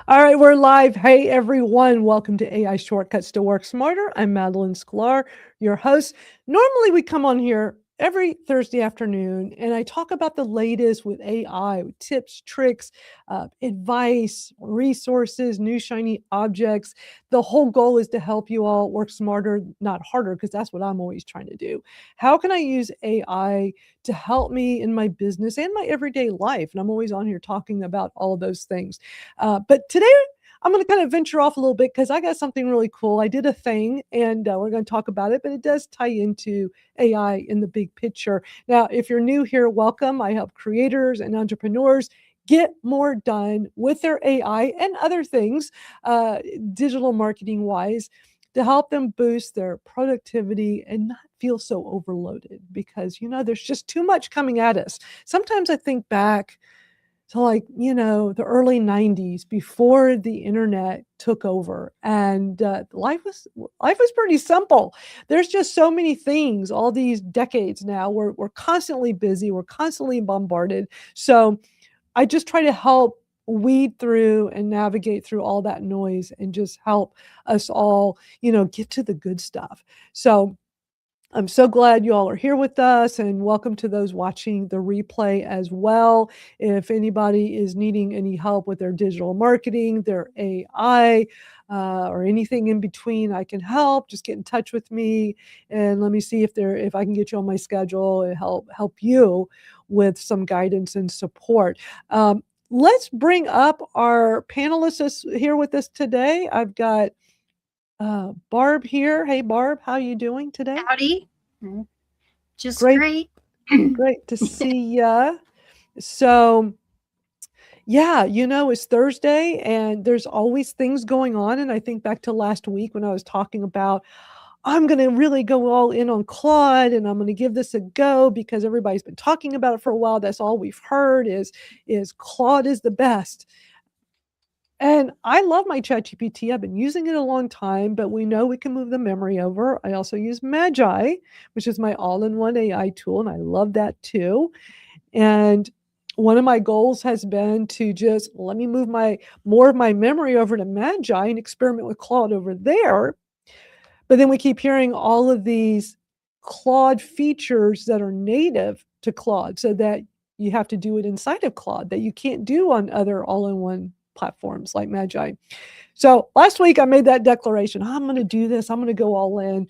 All right, we're live. Hey, everyone. Welcome to AI Shortcuts to Work Smarter. I'm Madalyn Skylar, your host. Normally, we come on here every Thursday afternoon and I talk about the latest with AI, with tips, tricks, advice, resources, new shiny objects. The whole goal is to help you all work smarter, not harder, because that's what I'm always trying to do. How can I use AI to help me in my business and my everyday life? And I'm always on here talking about all of those things. But today I'm going to kind of venture off a little bit because I got something really cool. I did a thing and we're going to talk about it, but it does tie into AI in the big picture. Now, if you're new here, welcome. I help creators and entrepreneurs get more done with their AI and other things, digital marketing wise, to help them boost their productivity and not feel so overloaded because, there's just too much coming at us. Sometimes I think back to the early 90s before the internet took over and life was pretty simple. There's just so many things all these decades now. We're constantly busy, we're constantly bombarded. So I just try to help weed through and navigate through all that noise and just help us all, get to the good stuff. So I'm so glad you all are here with us, and welcome to those watching the replay as well. If anybody is needing any help with their digital marketing, their AI, or anything in between, I can help. Just get in touch with me, and let me see if I can get you on my schedule and help you with some guidance and support. Let's bring up our panelists here with us today. I've got Barb here. Hey, Barb, how are you doing today? Howdy. Just Great, great. great to see ya. So, yeah, it's Thursday and there's always things going on. And I think back to last week when I was talking about, I'm going to really go all in on Claude and I'm going to give this a go because everybody's been talking about it for a while. That's all we've heard is Claude is the best. And I love my ChatGPT. I've been using it a long time, but we know we can move the memory over. I also use Magi, which is my all-in-one AI tool, and I love that too. And one of my goals has been to just let me move more of my memory over to Magi and experiment with Claude over there. But then we keep hearing all of these Claude features that are native to Claude, so that you have to do it inside of Claude that you can't do on other all-in-one platforms like Magi. So last week I made that declaration. I'm going to do this. I'm going to go all in.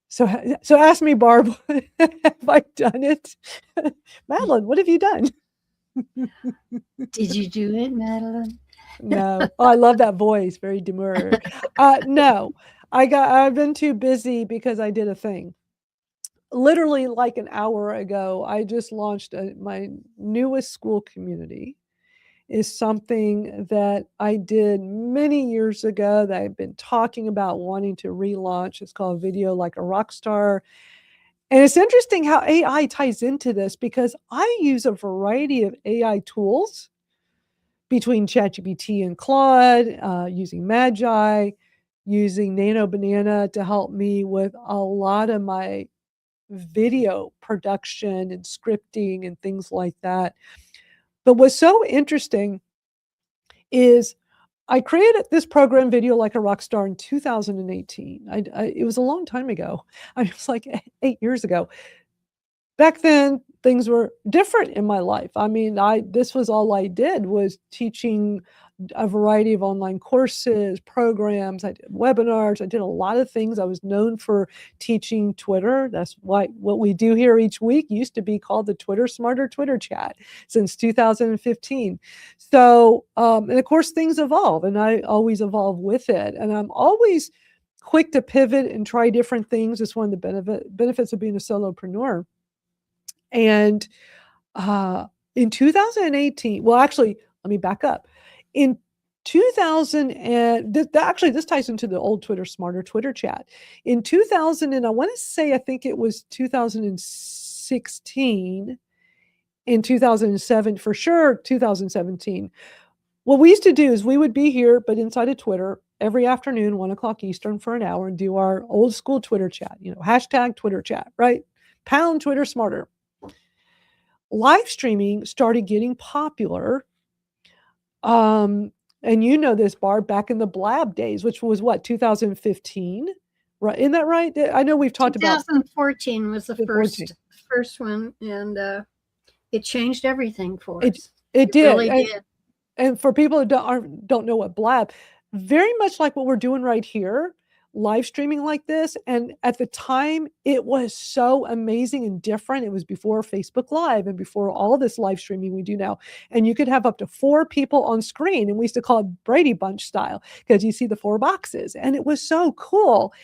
So ask me, Barb, have I done it? Madalyn, what have you done? Did you do it, Madalyn? No. Oh, I love that voice. Very demure. No, I've been too busy because I did a thing. Literally like an hour ago, I just launched my newest Skool community. Is something that I did many years ago that I've been talking about wanting to relaunch. It's called Video Like a Rock Star. And it's interesting how AI ties into this because I use a variety of AI tools between ChatGPT and Claude, using Magi, using Nano Banana to help me with a lot of my video production and scripting and things like that. But what's so interesting is I created this program, Video Like a Rock Star, in 2018. It was a long time ago. I was like 8 years ago. Back then, things were different in my life. I mean, this was all I did was teaching a variety of online courses, programs. I did webinars. I did a lot of things. I was known for teaching Twitter. That's what we do here each week used to be called the Twitter Smarter Twitter Chat since 2015. So, and of course, things evolve, and I always evolve with it. And I'm always quick to pivot and try different things. It's one of the benefits of being a solopreneur. And in 2018, well, actually, let me back up. In 2000, and this ties into the old Twitter Smarter Twitter Chat. In 2000, and I want to say, I think it was 2016, in 2007, for sure, 2017. What we used to do is we would be here, but inside of Twitter, every afternoon, 1:00 Eastern for an hour and do our old school Twitter chat, hashtag Twitter chat, right? Pound Twitter Smarter. Live streaming started getting popular And you know this, Barb, back in the Blab days, which was what, 2015? Right? Isn't that right? I know we've talked about 2014 was the 14. first one, and it changed everything for It us. it did. Really did. And for people who don't know what Blab, very much like what we're doing right here, live streaming like this. And at the time, it was so amazing and different. It was before Facebook Live and before all this live streaming we do now. And you could have up to 4 people on screen. And we used to call it Brady Bunch style because you see the 4 boxes. And it was so cool.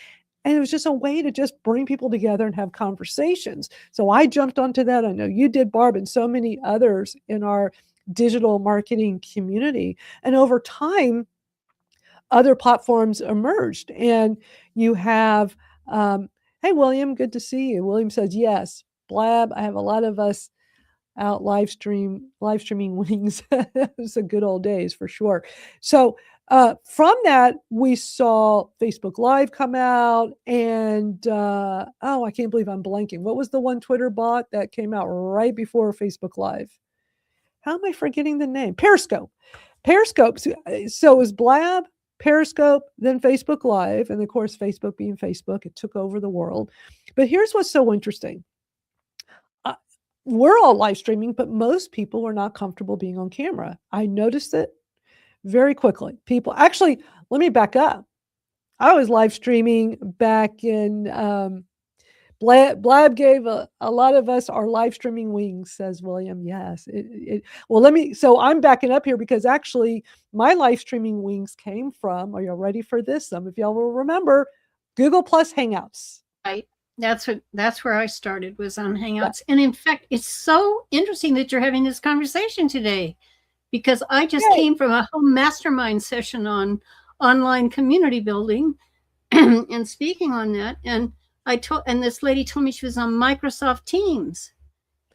And it was just a way to just bring people together and have conversations. So I jumped onto that. I know you did, Barb, and so many others in our digital marketing community. And over time, other platforms emerged. And you have, hey, William, good to see you. William says, yes, Blab. I have a lot of us out live streaming wings. It was the good old days for sure. So from that, we saw Facebook Live come out, and I can't believe I'm blanking. What was the one Twitter bot that came out right before Facebook Live? How am I forgetting the name? Periscope. So it was Blab, Periscope, then Facebook Live, and of course, Facebook being Facebook, it took over the world. But here's what's so interesting. We're all live streaming, but most people are not comfortable being on camera. I noticed it very quickly. People, actually, let me back up. I was live streaming back in, Blab gave a lot of us our live streaming wings, says William. Yes. So I'm backing up here because actually my live streaming wings came from, are you ready for this? Some of y'all will remember Google Plus Hangouts. Right. That's where I started, was on Hangouts. And in fact, it's so interesting that you're having this conversation today, because I just came from a whole mastermind session on online community building and speaking on that. And this lady told me she was on Microsoft Teams.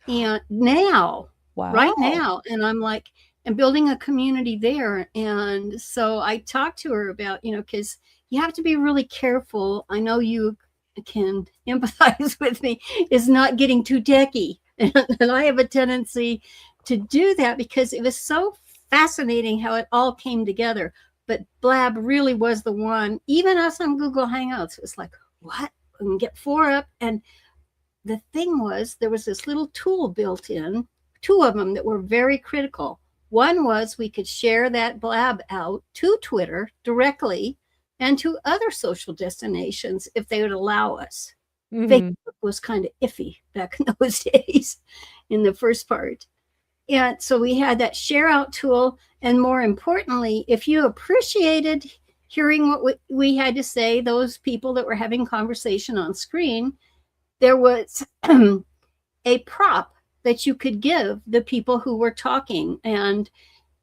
And now, right now, and I'm like, and building a community there. And so I talked to her about, because you have to be really careful. I know you can empathize with me, is not getting too techie. And I have a tendency to do that because it was so fascinating how it all came together. But Blab really was the one. Even us on Google Hangouts, it was like, what? We can get 4 up. And the thing was, there was this little tool built in, 2 of them that were very critical. One was we could share that Blab out to Twitter directly and to other social destinations if they would allow us. Facebook was kind of iffy back in those days in the first part. And so we had that share out tool. And more importantly, if you appreciated hearing what we had to say, those people that were having conversation on screen, there was a prop that you could give the people who were talking. And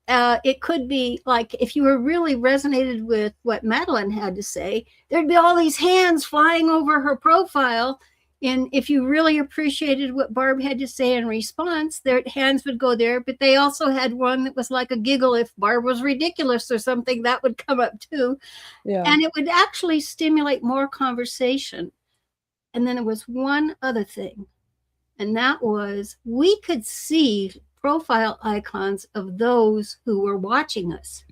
it could be like, if you were really resonated with what Madalyn had to say, there'd be all these hands flying over her profile. And if you really appreciated what Barb had to say in response, their hands would go there. But they also had one that was like a giggle. If Barb was ridiculous or something, that would come up too. Yeah. And it would actually stimulate more conversation. And then there was one other thing, and that was we could see profile icons of those who were watching us.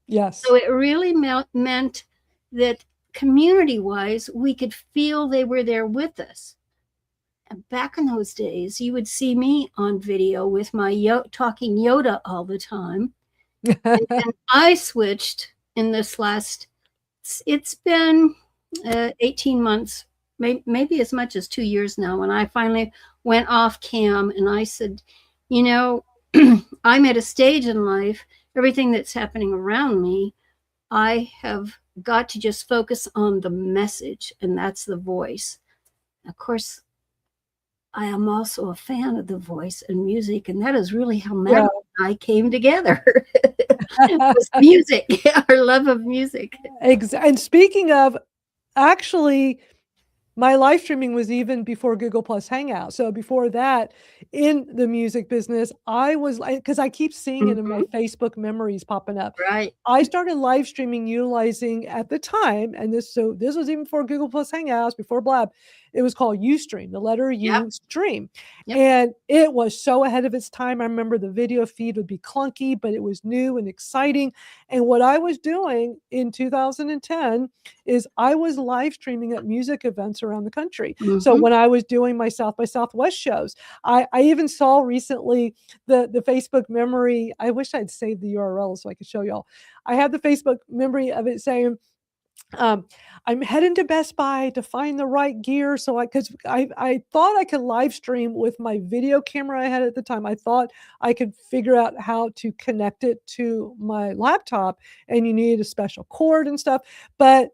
Yes. So it really meant that community-wise, we could feel they were there with us. And back in those days, you would see me on video with my talking Yoda all the time. And then I switched in this last, it's been 18 months, maybe as much as 2 years now, when I finally went off cam and I said, I'm at a stage in life, everything that's happening around me, I have got to just focus on the message, and that's the voice. Of course, I am also a fan of the voice and music, and that is really how Madalyn and I came together. It was music, our love of music. And speaking of, actually, my live streaming was even before Google Plus Hangout. So before that, in the music business, I was like, because I keep seeing it in my Facebook memories popping up. Right. I started live streaming utilizing at the time, and this was even before Google Plus Hangouts, before Blab, It was called Ustream, the letter Yep. U stream. Yep. And it was so ahead of its time. I remember the video feed would be clunky, but it was new and exciting. And what I was doing in 2010 is I was live streaming at music events around the country. So Mm-hmm. when I was doing my South by Southwest shows, I even saw recently the Facebook memory. I wish I'd saved the URL so I could show y'all. I have the Facebook memory of it saying, I'm heading to Best Buy to find the right gear. So because I thought I could live stream with my video camera I had at the time. I thought I could figure out how to connect it to my laptop, and you needed a special cord and stuff. But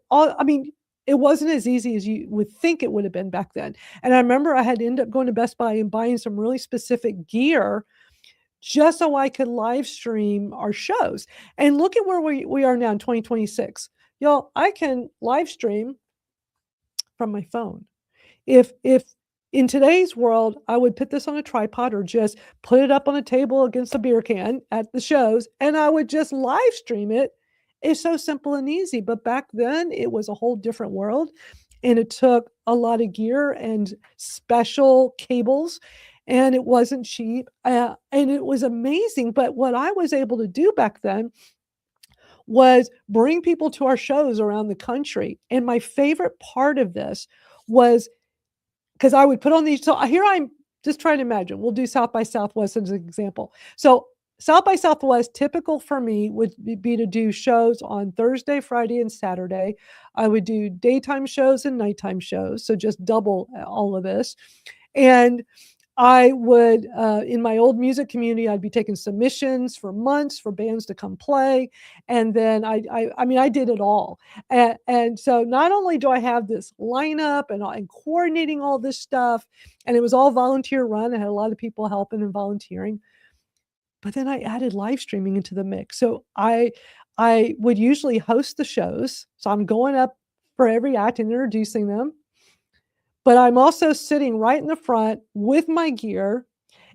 it wasn't as easy as you would think it would have been back then. And I remember I had to end up going to Best Buy and buying some really specific gear just so I could live stream our shows. And look at where we are now in 2026. Y'all, I can live stream from my phone. If in today's world, I would put this on a tripod or just put it up on a table against a beer can at the shows, and I would just live stream it. It's so simple and easy. But back then, it was a whole different world, and it took a lot of gear and special cables, and it wasn't cheap, and it was amazing. But what I was able to do back then was bring people to our shows around the country. And my favorite part of this was because I would put on these. So here I'm just trying to imagine. We'll do South by Southwest as an example. So South by Southwest, typical for me would be to do shows on Thursday, Friday, and Saturday. I would do daytime shows and nighttime shows. So just double all of this. And I would, in my old music community, I'd be taking submissions for months for bands to come play. And then I did it all. And so not only do I have this lineup and coordinating all this stuff, and it was all volunteer run. I had a lot of people helping and volunteering, but then I added live streaming into the mix. So I would usually host the shows. So I'm going up for every act and introducing them. But I'm also sitting right in the front with my gear,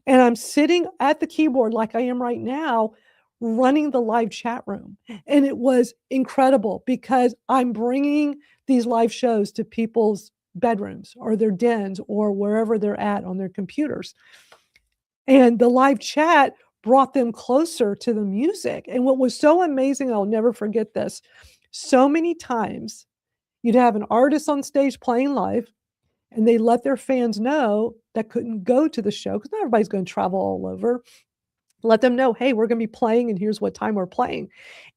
and I'm sitting at the keyboard like I am right now, running the live chat room. And it was incredible because I'm bringing these live shows to people's bedrooms or their dens or wherever they're at on their computers. And the live chat brought them closer to the music. And what was so amazing, I'll never forget this, so many times you'd have an artist on stage playing live, and they let their fans know that couldn't go to the show because not everybody's going to travel all over. Let them know, hey, we're going to be playing, and here's what time we're playing.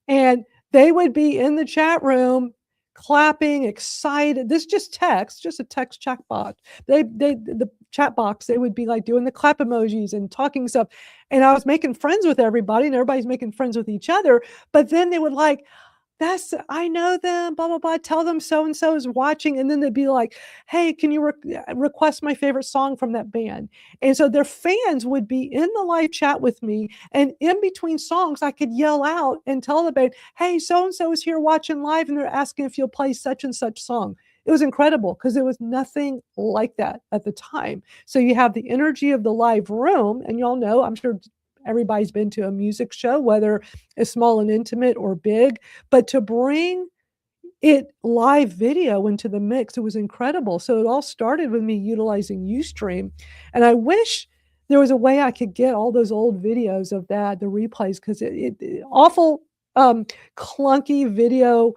And they would be in the chat room clapping, excited. This just text, just a text chat box. The chat box, they would be like doing the clap emojis and talking stuff. And I was making friends with everybody, and everybody's making friends with each other. But then they would like, I know them, blah, blah, blah. Tell them so-and-so is watching. And then they'd be like, hey, can you request my favorite song from that band? And so their fans would be in the live chat with me. And in between songs, I could yell out and tell the band, hey, so-and-so is here watching live, and they're asking if you'll play such and such song. It was incredible because there was nothing like that at the time. So you have the energy of the live room, and y'all know, I'm sure everybody's been to a music show, whether it's small and intimate or big, but to bring it live video into the mix, it was incredible. So it all started with me utilizing Ustream. And I wish there was a way I could get all those old videos of that, the replays, because it awful clunky video.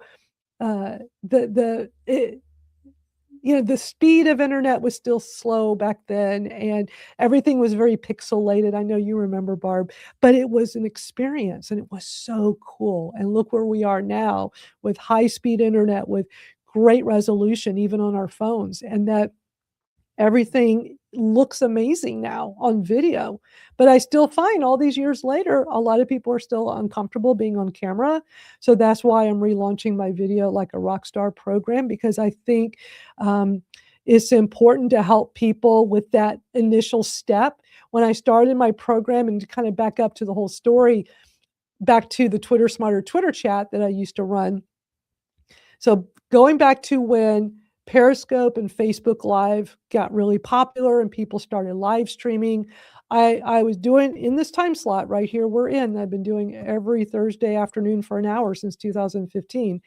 The speed of internet was still slow back then, and everything was very pixelated. I know you remember, Barb, but it was an experience, and it was so cool. And look where we are now with high-speed internet, with great resolution, even on our phones, and that everything looks amazing now on video. But I still find all these years later, a lot of people are still uncomfortable being on camera. So that's why I'm relaunching my Video Like a Rockstar program, because I think it's important to help people with that initial step. When I started my program, and to kind of back up to the whole story, back to the Twitter Smarter Twitter chat that I used to run. So going back to when Periscope and Facebook Live got really popular and people started live streaming, I was doing in this time slot right here we're in. I've been doing every Thursday afternoon for an hour since 2015.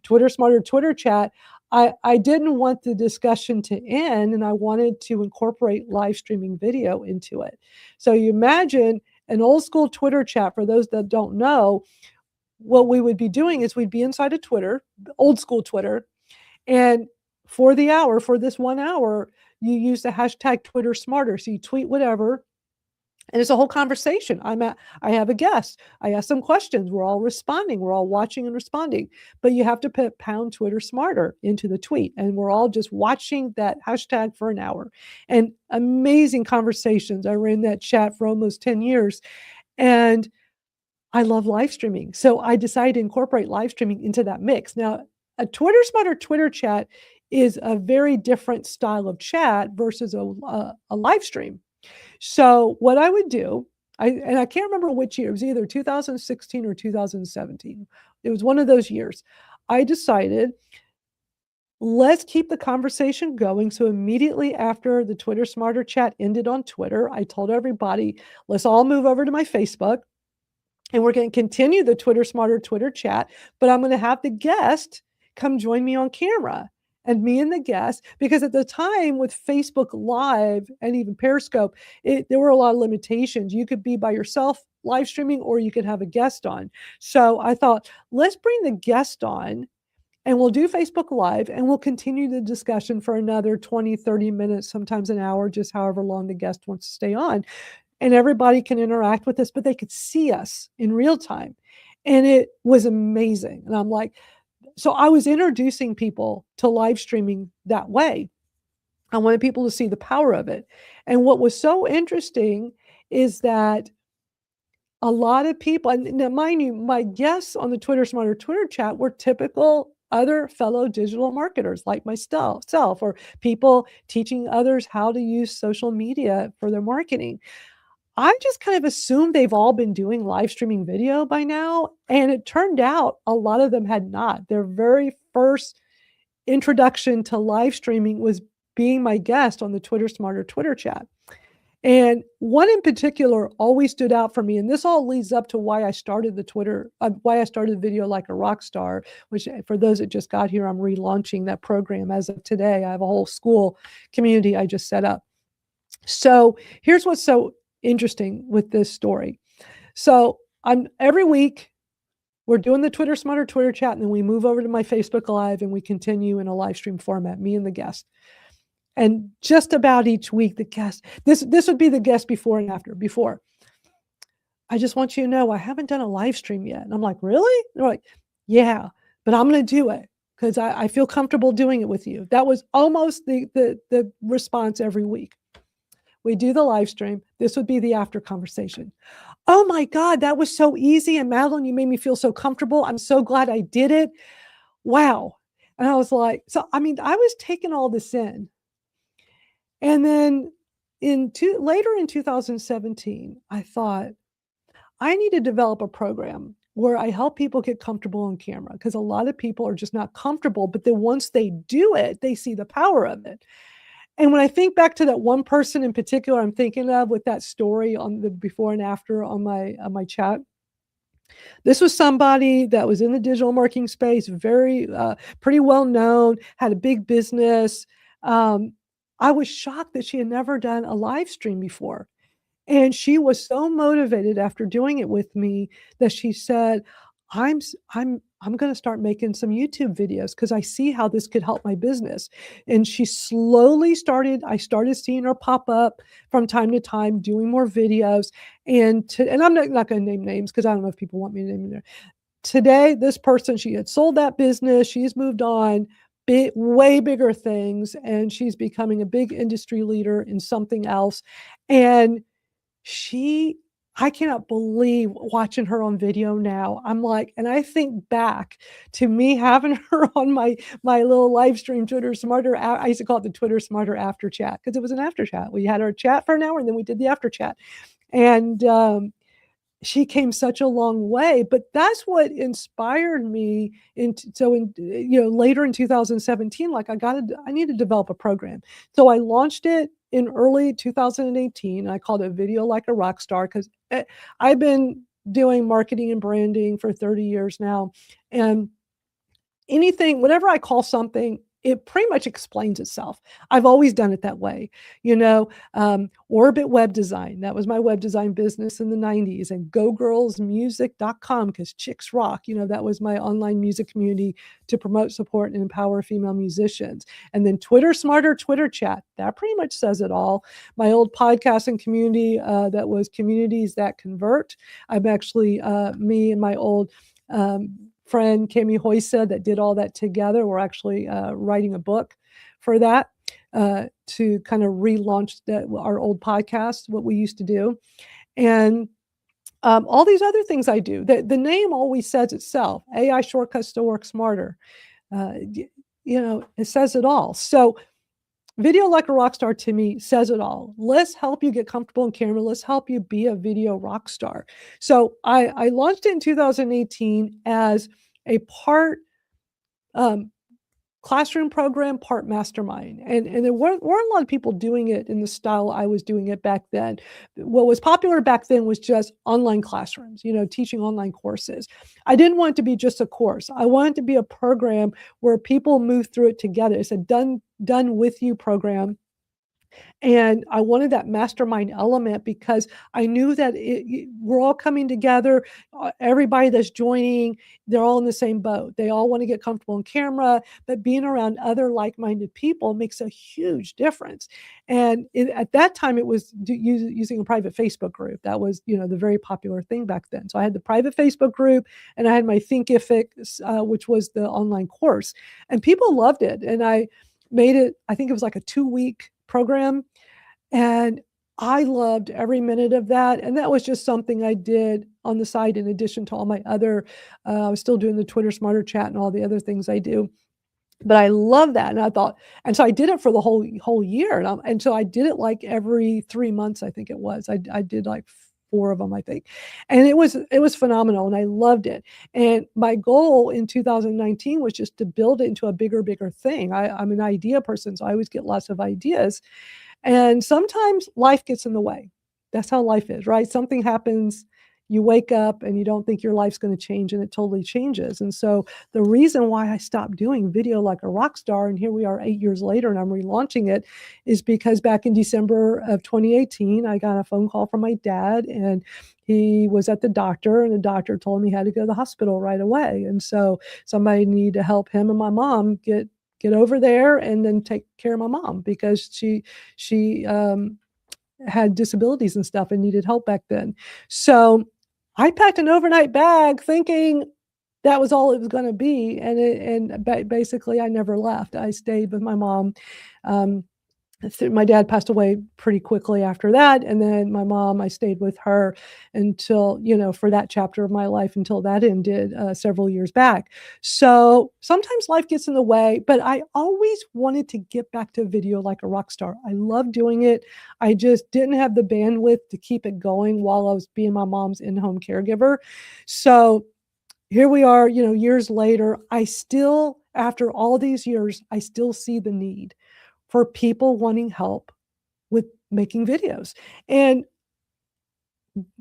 Twitter Smarter Twitter chat. I didn't want the discussion to end, and I wanted to incorporate live streaming video into it. So you imagine an old school Twitter chat. For those that don't know, what we would be doing is we'd be inside of Twitter, old school Twitter, and for this 1 hour, you use the hashtag Twitter Smarter. So you tweet whatever, and it's a whole conversation. I have a guest. I ask them questions. We're all responding. We're all watching and responding. But you have to put pound Twitter Smarter into the tweet. And we're all just watching that hashtag for an hour. And amazing conversations. I ran that chat for almost 10 years. And I love live streaming. So I decided to incorporate live streaming into that mix. Now, a Twitter Smarter Twitter chat is a very different style of chat versus a live stream. So what I would do, and I can't remember which year, it was either 2016 or 2017. It was one of those years. I decided, let's keep the conversation going. So immediately after the Twitter Smarter chat ended on Twitter, I told everybody, let's all move over to my Facebook, and we're going to continue the Twitter Smarter Twitter chat, but I'm going to have the guest come join me on camera. And me and the guest, because at the time with Facebook Live and even Periscope, there were a lot of limitations. You could be by yourself live streaming, or you could have a guest on. So I thought, let's bring the guest on, and we'll do Facebook Live, and we'll continue the discussion for another 20, 30 minutes, sometimes an hour, just however long the guest wants to stay on. And everybody can interact with us, but they could see us in real time. And it was amazing. And I'm like, so I was introducing people to live streaming that way. I wanted people to see the power of it. And what was so interesting is that a lot of people, and now mind you, my guests on the Twitter Smarter Twitter chat were typical other fellow digital marketers like myself, or people teaching others how to use social media for their marketing. I just kind of assumed they've all been doing live streaming video by now. And it turned out a lot of them had not. Their very first introduction to live streaming was being my guest on the Twitter Smarter Twitter chat. And one in particular always stood out for me. And this all leads up to why I started why I started Video Like a Rock Star, which for those that just got here, I'm relaunching that program as of today. I have a whole Skool community I just set up. So here's what's so interesting with this story. So every week we're doing the Twitter Smarter Twitter chat, and then we move over to my Facebook Live and we continue in a live stream format, me and the guest. And just about each week, the guest, this would be the guest before and after. Before, I just want you to know I haven't done a live stream yet. And I'm like, really? They're like, yeah, but I'm going to do it because I feel comfortable doing it with you. That was almost the response every week. We do the live stream. This would be the after conversation. Oh my God, that was so easy. And Madalyn, you made me feel so comfortable. I'm so glad I did it. Wow. And I was like, I was taking all this in. And then later in 2017, I thought, I need to develop a program where I help people get comfortable on camera, because a lot of people are just not comfortable, but then once they do it, they see the power of it. And when I think back to that one person in particular I'm thinking of with that story on the before and after on my chat, this was somebody that was in the digital marketing space, very pretty well known, had a big business. I was shocked that she had never done a live stream before. And she was so motivated after doing it with me that she said, I'm going to start making some YouTube videos because I see how this could help my business. And she slowly I started seeing her pop up from time to time, doing more videos. And I'm not going to name names because I don't know if people want me to name them. Today, this person, she had sold that business. She's moved on, way bigger things. And she's becoming a big industry leader in something else. And I cannot believe watching her on video now. I'm like, and I think back to me having her on my little live stream Twitter Smarter. I used to call it the Twitter Smarter after chat because it was an after chat. We had our chat for an hour and then we did the after chat. And she came such a long way, but that's what inspired me. Later in 2017, like I need to develop a program. So I launched it in early 2018. I called it Video Like a Rock Star because I've been doing marketing and branding for 30 years now. And whenever I call something it pretty much explains itself. I've always done it that way. Orbit Web Design, that was my web design business in the 90s, and gogirlsmusic.com, because chicks rock, that was my online music community to promote, support, and empower female musicians. And then Twitter Smarter, Twitter Chat, that pretty much says it all. My old podcasting community, that was Communities That Convert. I'm actually, me and my old friend Cami Hoysa that did all that together. We're actually writing a book for that to kind of relaunch our old podcast, what we used to do. And all these other things I do. The name always says itself. AI Shortcuts to Work Smarter. It says it all. So Video Like a Rockstar to me says it all. Let's help you get comfortable in camera. Let's help you be a video rock star. So I launched it in 2018 as a part classroom program, part mastermind. And there weren't a lot of people doing it in the style I was doing it back then. What was popular back then was just online classrooms, teaching online courses. I didn't want it to be just a course. I wanted it to be a program where people move through it together. It's a done with you program. And I wanted that mastermind element because I knew that we're all coming together. Everybody that's joining, they're all in the same boat. They all want to get comfortable in camera, but being around other like-minded people makes a huge difference. And at that time, it was using a private Facebook group. That was, the very popular thing back then. So I had the private Facebook group, and I had my Thinkific, which was the online course. And people loved it. And I made it, I think it was like a 2-week program. And I loved every minute of that. And that was just something I did on the side in addition to all my other, I was still doing the Twitter Smarter Chat and all the other things I do. But I love that. And I thought, and so I did it for the whole year. And so I did it like every 3 months, I think it was. I did like 4 of them, I think. And it was phenomenal. And I loved it. And my goal in 2019 was just to build it into a bigger thing. I'm an idea person, so I always get lots of ideas. And sometimes life gets in the way. That's how life is, right? Something happens, you wake up and you don't think your life's going to change, and it totally changes. And so the reason why I stopped doing Video Like a Rock Star, and here we are 8 years later and I'm relaunching it, is because back in December of 2018, I got a phone call from my dad, and he was at the doctor, and the doctor told me he had to go to the hospital right away. And so somebody needed to help him and my mom get over there and then take care of my mom, because she had disabilities and stuff and needed help back then. So I packed an overnight bag thinking that was all it was going to be. And basically I never left. I stayed with my mom. My dad passed away pretty quickly after that. And then my mom, I stayed with her until, for that chapter of my life, until that ended several years back. So sometimes life gets in the way, but I always wanted to get back to Video Like a Rock Star. I love doing it. I just didn't have the bandwidth to keep it going while I was being my mom's in-home caregiver. So here we are, years later, after all these years, I still see the need for people wanting help with making videos. And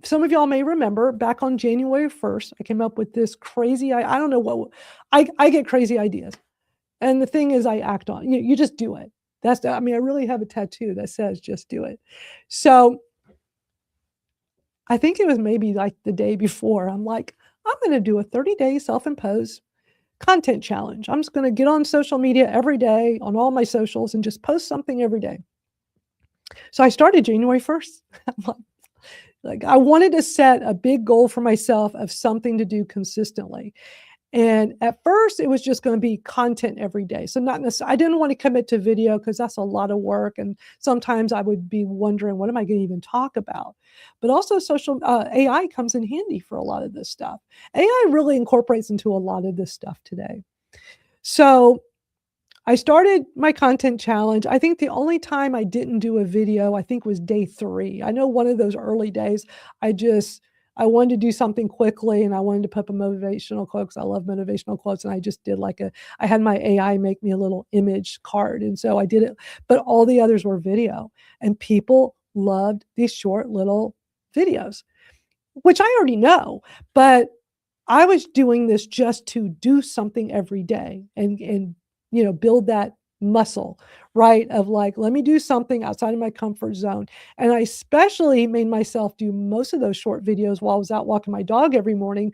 some of y'all may remember back on January 1st, I came up with this crazy, I don't know what, I get crazy ideas. And the thing is, I act on, you just do it. I really have a tattoo that says, just do it. So I think it was maybe like the day before, I'm like, I'm going to do a 30-day self-imposed content challenge. I'm just going to get on social media every day on all my socials and just post something every day. So I started January 1st. Like I wanted to set a big goal for myself of something to do consistently. And at first it was just going to be content every day. So not necessarily, I didn't want to commit to video because that's a lot of work. And sometimes I would be wondering, what am I going to even talk about? But also AI comes in handy for a lot of this stuff. AI really incorporates into a lot of this stuff today. So I started my content challenge. I think the only time I didn't do a video, I think was day 3. I know one of those early days, I wanted to do something quickly, and I wanted to put up a motivational quote because I love motivational quotes. And I just did I had my AI make me a little image card. And so I did it, but all the others were video, and people loved these short little videos, which I already know, but I was doing this just to do something every day and build that muscle, right? Of like, let me do something outside of my comfort zone. And I especially made myself do most of those short videos while I was out walking my dog every morning,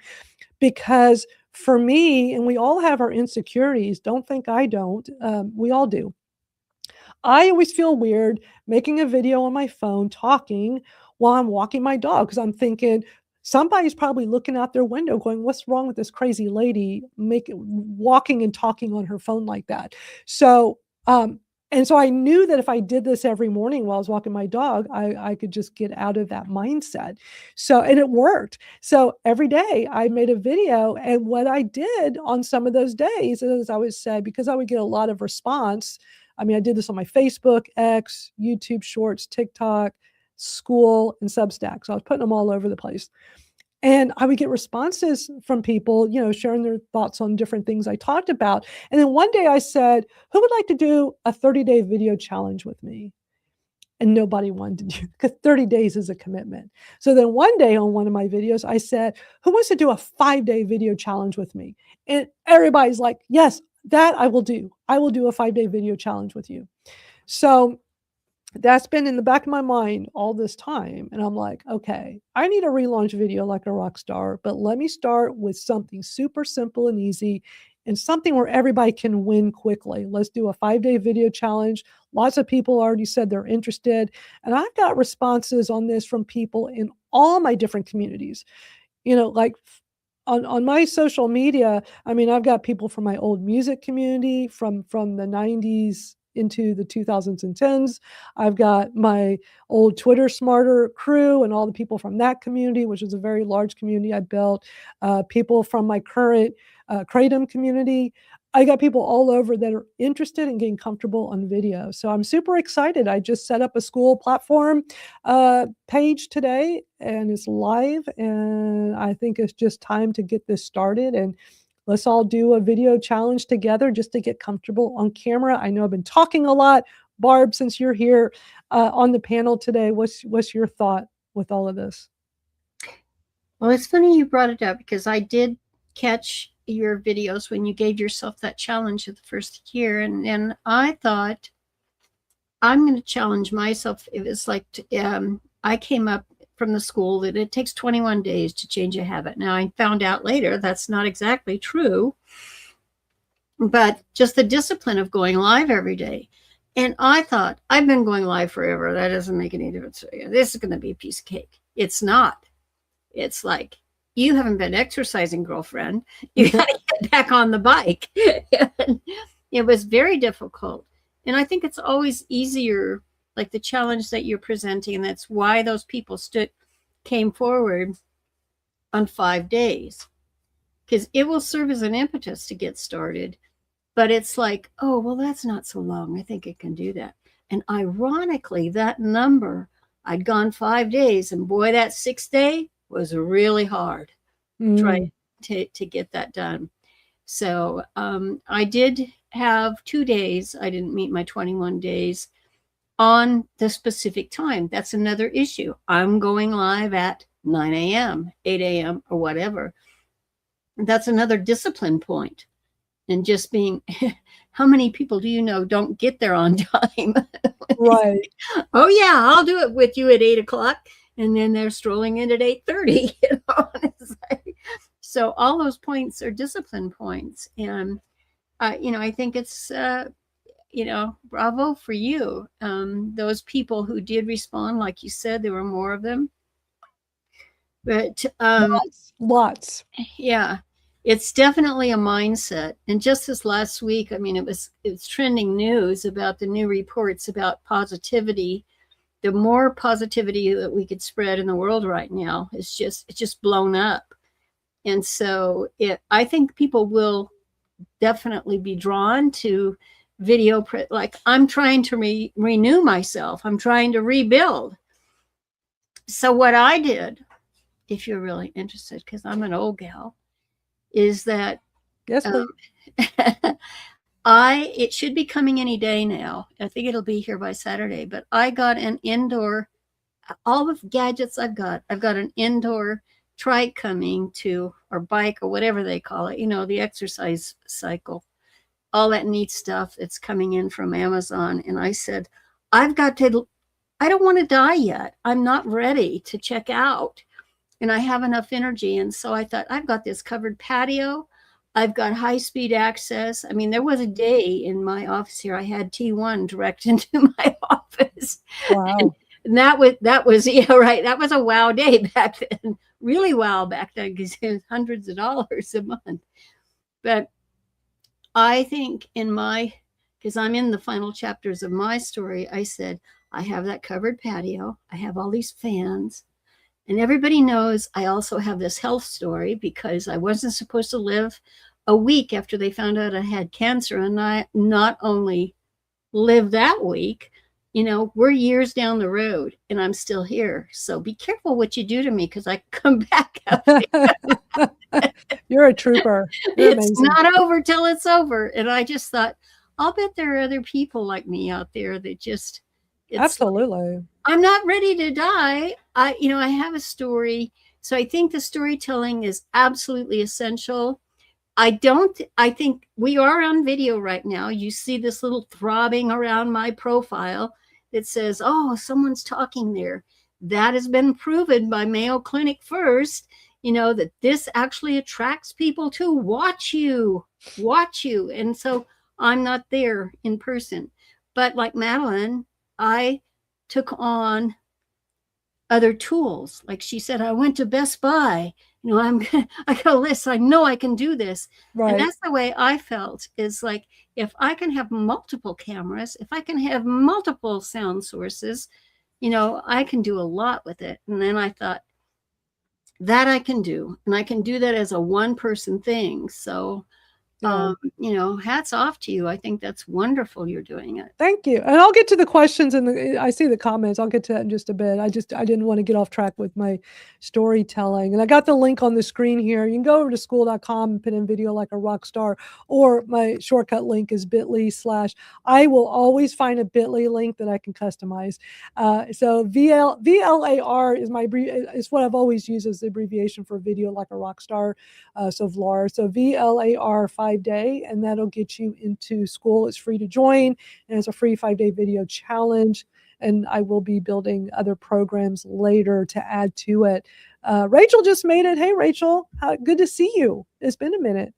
because for me, and we all have our insecurities, don't think I don't, we all do. I always feel weird making a video on my phone talking while I'm walking my dog, because I'm thinking somebody's probably looking out their window going, "What's wrong with this crazy lady walking and talking on her phone like that?" So, and so I knew that if I did this every morning while I was walking my dog, I could just get out of that mindset. So, and it worked. So every day I made a video, and what I did on some of those days, as I would say, because I would get a lot of response. I mean, I did this on my Facebook, X, YouTube Shorts, TikTok, Skool, and Substack. So I was putting them all over the place. And I would get responses from people, sharing their thoughts on different things I talked about. And then one day I said, who would like to do a 30-day video challenge with me? And nobody wanted to do, because 30 days is a commitment. So then one day on one of my videos, I said, who wants to do a 5-day video challenge with me? And everybody's like, yes, that I will do. I will do a 5-day video challenge with you. So that's been in the back of my mind all this time. And I'm like, okay, I need a relaunch video like a rock star, but let me start with something super simple and easy, and something where everybody can win quickly. Let's do a 5-day video challenge. Lots of people already said they're interested. And I've got responses on this from people in all my different communities. Like on my social media, I mean, I've got people from my old music community from the 90s into the 2000s and 10s. I've got my old Twitter Smarter crew and all the people from that community, which is a very large community I built. People from my current Kratom community. I got people all over that are interested in getting comfortable on video. So I'm super excited. I just set up a Skool platform page today, and it's live. And I think it's just time to get this started. And let's all do a video challenge together just to get comfortable on camera. I know I've been talking a lot. Barb, since you're here on the panel today, what's your thought with all of this? Well, it's funny you brought it up, because I did catch your videos when you gave yourself that challenge of the first year. And I thought, I'm going to challenge myself. It was like, I came up from the school that it takes 21 days to change a habit. Now, I found out later that's not exactly true, but just the discipline of going live every day. And I thought, I've been going live forever. That doesn't make any difference. This is going to be a piece of cake. It's not. It's like, you haven't been exercising, girlfriend. You got to get back on the bike. It was very difficult. And I think it's always easier, like the challenge that you're presenting. And that's why those people came forward on 5 days, because it will serve as an impetus to get started. But it's like, oh, well, that's not so long. I think it can do that. And ironically, that number, I'd gone 5 days, and boy, that 6th day was really hard trying to get that done. So I did have 2 days. I didn't meet my 21 days on the specific time. That's another issue. I'm going live at 9 a.m., 8 a.m., or whatever. That's another discipline point. And just being, how many people do you know don't get there on time? Right. Oh, yeah, I'll do it with you at 8 o'clock. And then they're strolling in at 8:30. So all those points are discipline points. And, I think it's, bravo for you. Those people who did respond, like you said, there were more of them. But lots. Yeah, it's definitely a mindset. And just this last week, I mean, it's trending news about the new reports about positivity. The more positivity that we could spread in the world right now it's just blown up. And so I think people will definitely be drawn to video. Like, I'm trying to renew myself. I'm trying to rebuild. So what I did, if you're really interested, because I'm an old gal, is that yes, it should be coming any day now. I think it'll be here by Saturday, but I got an indoor, all the gadgets I've got an indoor trike coming to, or bike, or whatever they call it, the exercise cycle. all that neat stuff that's coming in from Amazon. And I said, I don't want to die yet. I'm not ready to check out. And I have enough energy. And so I thought, I've got this covered patio. I've got high-speed access. I mean, there was a day in my office here, I had T1 direct into my office. Wow. And that was, yeah, right. That was a wow day back then. Really wow back then, because it was hundreds of dollars a month. But I think because I'm in the final chapters of my story, I said, I have that covered patio. I have all these fans. And everybody knows I also have this health story, because I wasn't supposed to live a week after they found out I had cancer. And I not only lived that week, we're years down the road and I'm still here. So be careful what you do to me, because I come back up. You're a trooper. You're it's amazing. Not over till it's over. And I just thought, I'll bet there are other people like me out there that just, absolutely. I'm not ready to die. I have a story. So I think the storytelling is absolutely essential. I think we are on video right now. You see this little throbbing around my profile that says, oh, someone's talking there. That has been proven by Mayo Clinic first, that this actually attracts people to watch you. And so I'm not there in person. But like Madalyn, I took on other tools. Like she said, I went to Best Buy. I got a list. I know I can do this. Right. And that's the way I felt, is like, if I can have multiple cameras, if I can have multiple sound sources, I can do a lot with it. And then I thought, that I can do. And I can do that as a one-person thing. So hats off to you. I think that's wonderful you're doing it. Thank you. And I'll get to the questions and I see the comments. I'll get to that in just a bit. I didn't want to get off track with my storytelling. And I got the link on the screen here. You can go over to skool.com and put in video like a rock star, or my shortcut link is bit.ly/ I will always find a bit.ly link that I can customize. So VLAR is what I've always used as the abbreviation for video like a rock star. So VLAR. So VLAR 5-day, and that'll get you into Skool. It's free to join, and it's a free 5-day video challenge. And I will be building other programs later to add to it. Rachel just made it. Hey, Rachel, good to see you. It's been a minute.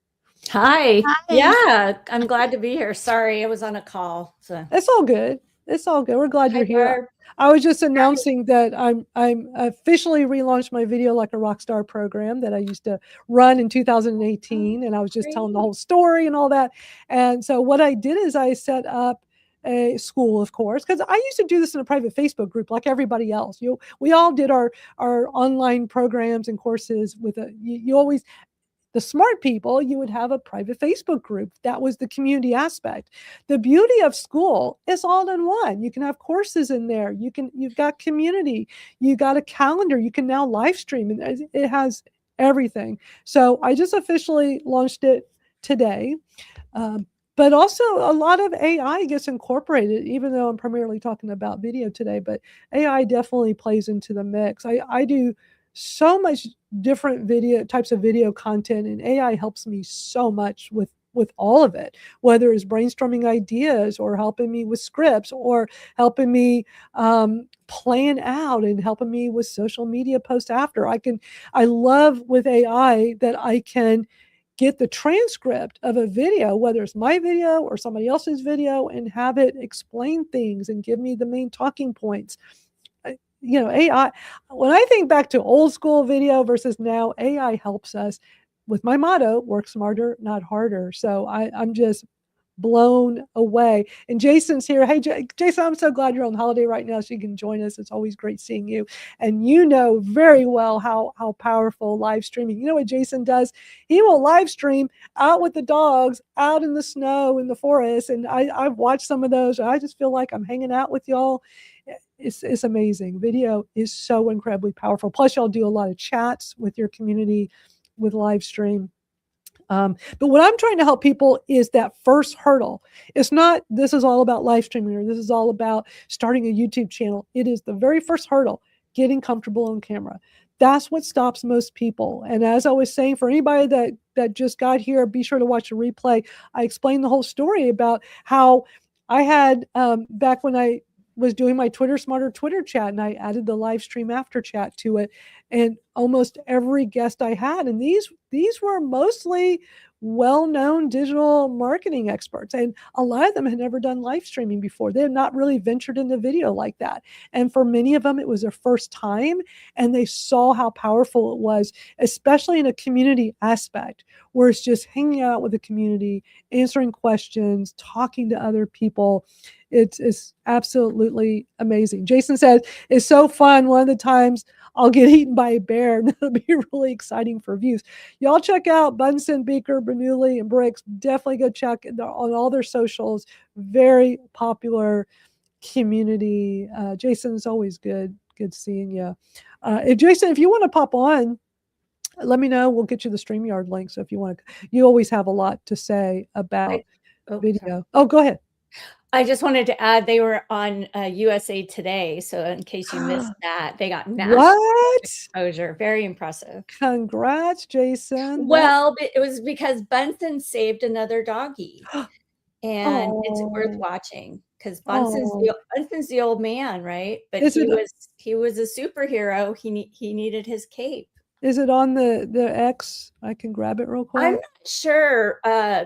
Hi. Yeah, I'm glad to be here. Sorry, I was on a call. So it's all good. It's all good. We're glad you're here. Barb. I was just announcing that I'm officially relaunched my Video Like a Rockstar program that I used to run in 2018, and I was just telling the whole story and all that. And so what I did is I set up a Skool, of course, because I used to do this in a private Facebook group like everybody else. We all did our online programs and courses with the smart people, you would have a private Facebook group. That was the community aspect. The beauty of Skool is all in one. You can have courses in there. You've got community. You got a calendar. You can now live stream, and it has everything. So I just officially launched it today. But also a lot of AI gets incorporated, even though I'm primarily talking about video today, but AI definitely plays into the mix. I do so much different types of video content, and AI helps me so much with all of it, whether it's brainstorming ideas or helping me with scripts or helping me plan out and helping me with social media post after. I love with AI that I can get the transcript of a video, whether it's my video or somebody else's video, and have it explain things and give me the main talking points. AI, when I think back to old school video versus now, AI helps us with my motto, work smarter, not harder. So I'm just blown away. And Jason's here. Hey, Jason, I'm so glad you're on holiday right now so you can join us. It's always great seeing you. And you know very well how powerful live streaming. You know what Jason does? He will live stream out with the dogs, out in the snow, in the forest. And I've watched some of those. I just feel like I'm hanging out with y'all. It's amazing. Video is so incredibly powerful. Plus, y'all do a lot of chats with your community with live stream. But what I'm trying to help people is that first hurdle. It's not, this is all about live streaming or this is all about starting a YouTube channel. It is the very first hurdle. getting comfortable on camera. That's what stops most people. And as I was saying, for anybody that just got here, be sure to watch the replay. I explained the whole story about how I had back when I was doing my Twitter Smarter Twitter chat, and I added the live stream after chat to it, and almost every guest I had, and these were mostly well-known digital marketing experts, and a lot of them had never done live streaming before. They had not really ventured into video like that, and for many of them it was their first time, and they saw how powerful it was, especially in a community aspect where it's just hanging out with the community, answering questions, talking to other people. It's absolutely amazing. Jason said it's so fun. One of the times I'll get eaten by a bear, and it'll be really exciting for views. Y'all check out Bunsen, Beaker, Bernoulli, and Bricks. Definitely go check on all their socials. Very popular community. Jason, it's always good seeing you. Jason, if you want to pop on, let me know. We'll get you the StreamYard link. So if you want to, you always have a lot to say about video. Sorry. Oh, go ahead. I just wanted to add they were on USA Today. So in case you missed that, they got national exposure. Very impressive. Congrats, Jason. Well, it was because Bunsen saved another doggie. And it's worth watching because Bunsen's the old man, right? But he was a superhero. He needed his cape. Is it on the X? I can grab it real quick. I'm not sure.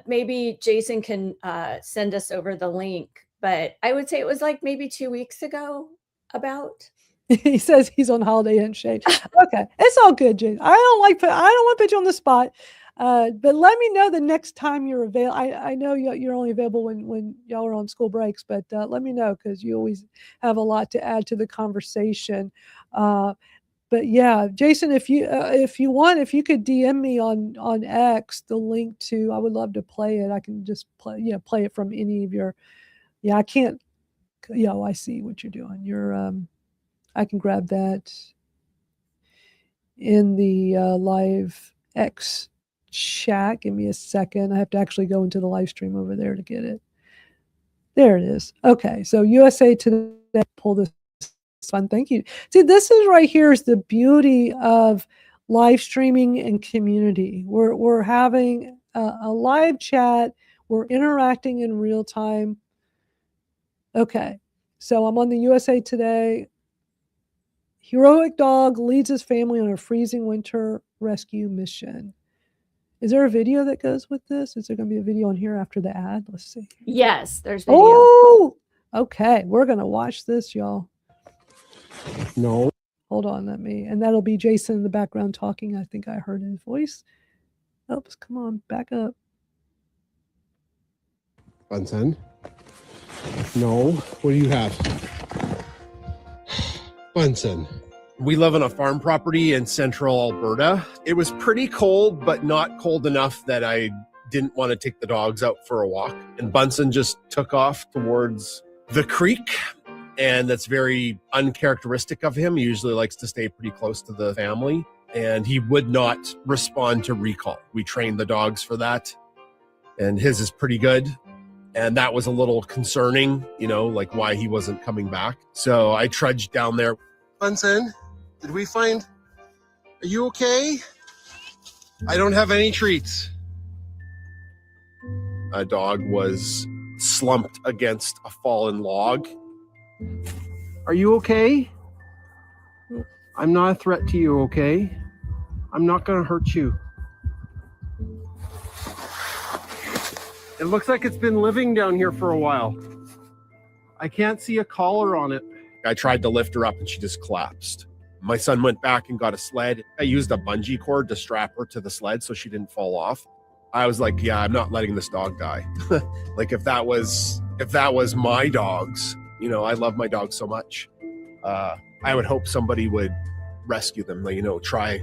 Maybe Jason can send us over the link, but I would say it was like maybe 2 weeks ago about. He says he's on holiday handshake. Okay. It's all good, Jason. I don't want to put you on the spot. But let me know the next time you're available. I know you're only available when y'all are on school breaks, but let me know because you always have a lot to add to the conversation. But yeah, Jason, if you could DM me on X the link to, I would love to play it. I can just play it from any of your. Yeah, I can't. Yeah, I see what you're doing. I can grab that in the live X chat. Give me a second. I have to actually go into the live stream over there to get it. There it is. Okay, so USA Today, pull this fun. Thank you. See, this is right here is the beauty of live streaming and community. We're having a live chat. We're interacting in real time. Okay, so I'm on the USA Today. Heroic dog leads his family on a freezing winter rescue mission. Is there a video that goes with this? Is there going to be a video on here after the ad? Let's see. Yes, there's video. Oh, okay. We're going to watch this, y'all. No. Hold on, and that'll be Jason in the background talking. I think I heard his voice. Oops, come on, back up. Bunsen? No. What do you have? Bunsen. We live on a farm property in central Alberta. It was pretty cold, but not cold enough that I didn't want to take the dogs out for a walk. And Bunsen just took off towards the creek. And that's very uncharacteristic of him. He usually likes to stay pretty close to the family. And he would not respond to recall. We trained the dogs for that. And his is pretty good. And that was a little concerning, like why he wasn't coming back. So I trudged down there. Bunsen, are you okay? I don't have any treats. A dog was slumped against a fallen log. Are you okay? I'm not a threat to you, okay? I'm not going to hurt you. It looks like it's been living down here for a while. I can't see a collar on it. I tried to lift her up and she just collapsed. My son went back and got a sled. I used a bungee cord to strap her to the sled so she didn't fall off. I was like, yeah, I'm not letting this dog die. Like if that was my dogs, I love my dogs so much. I would hope somebody would rescue them, try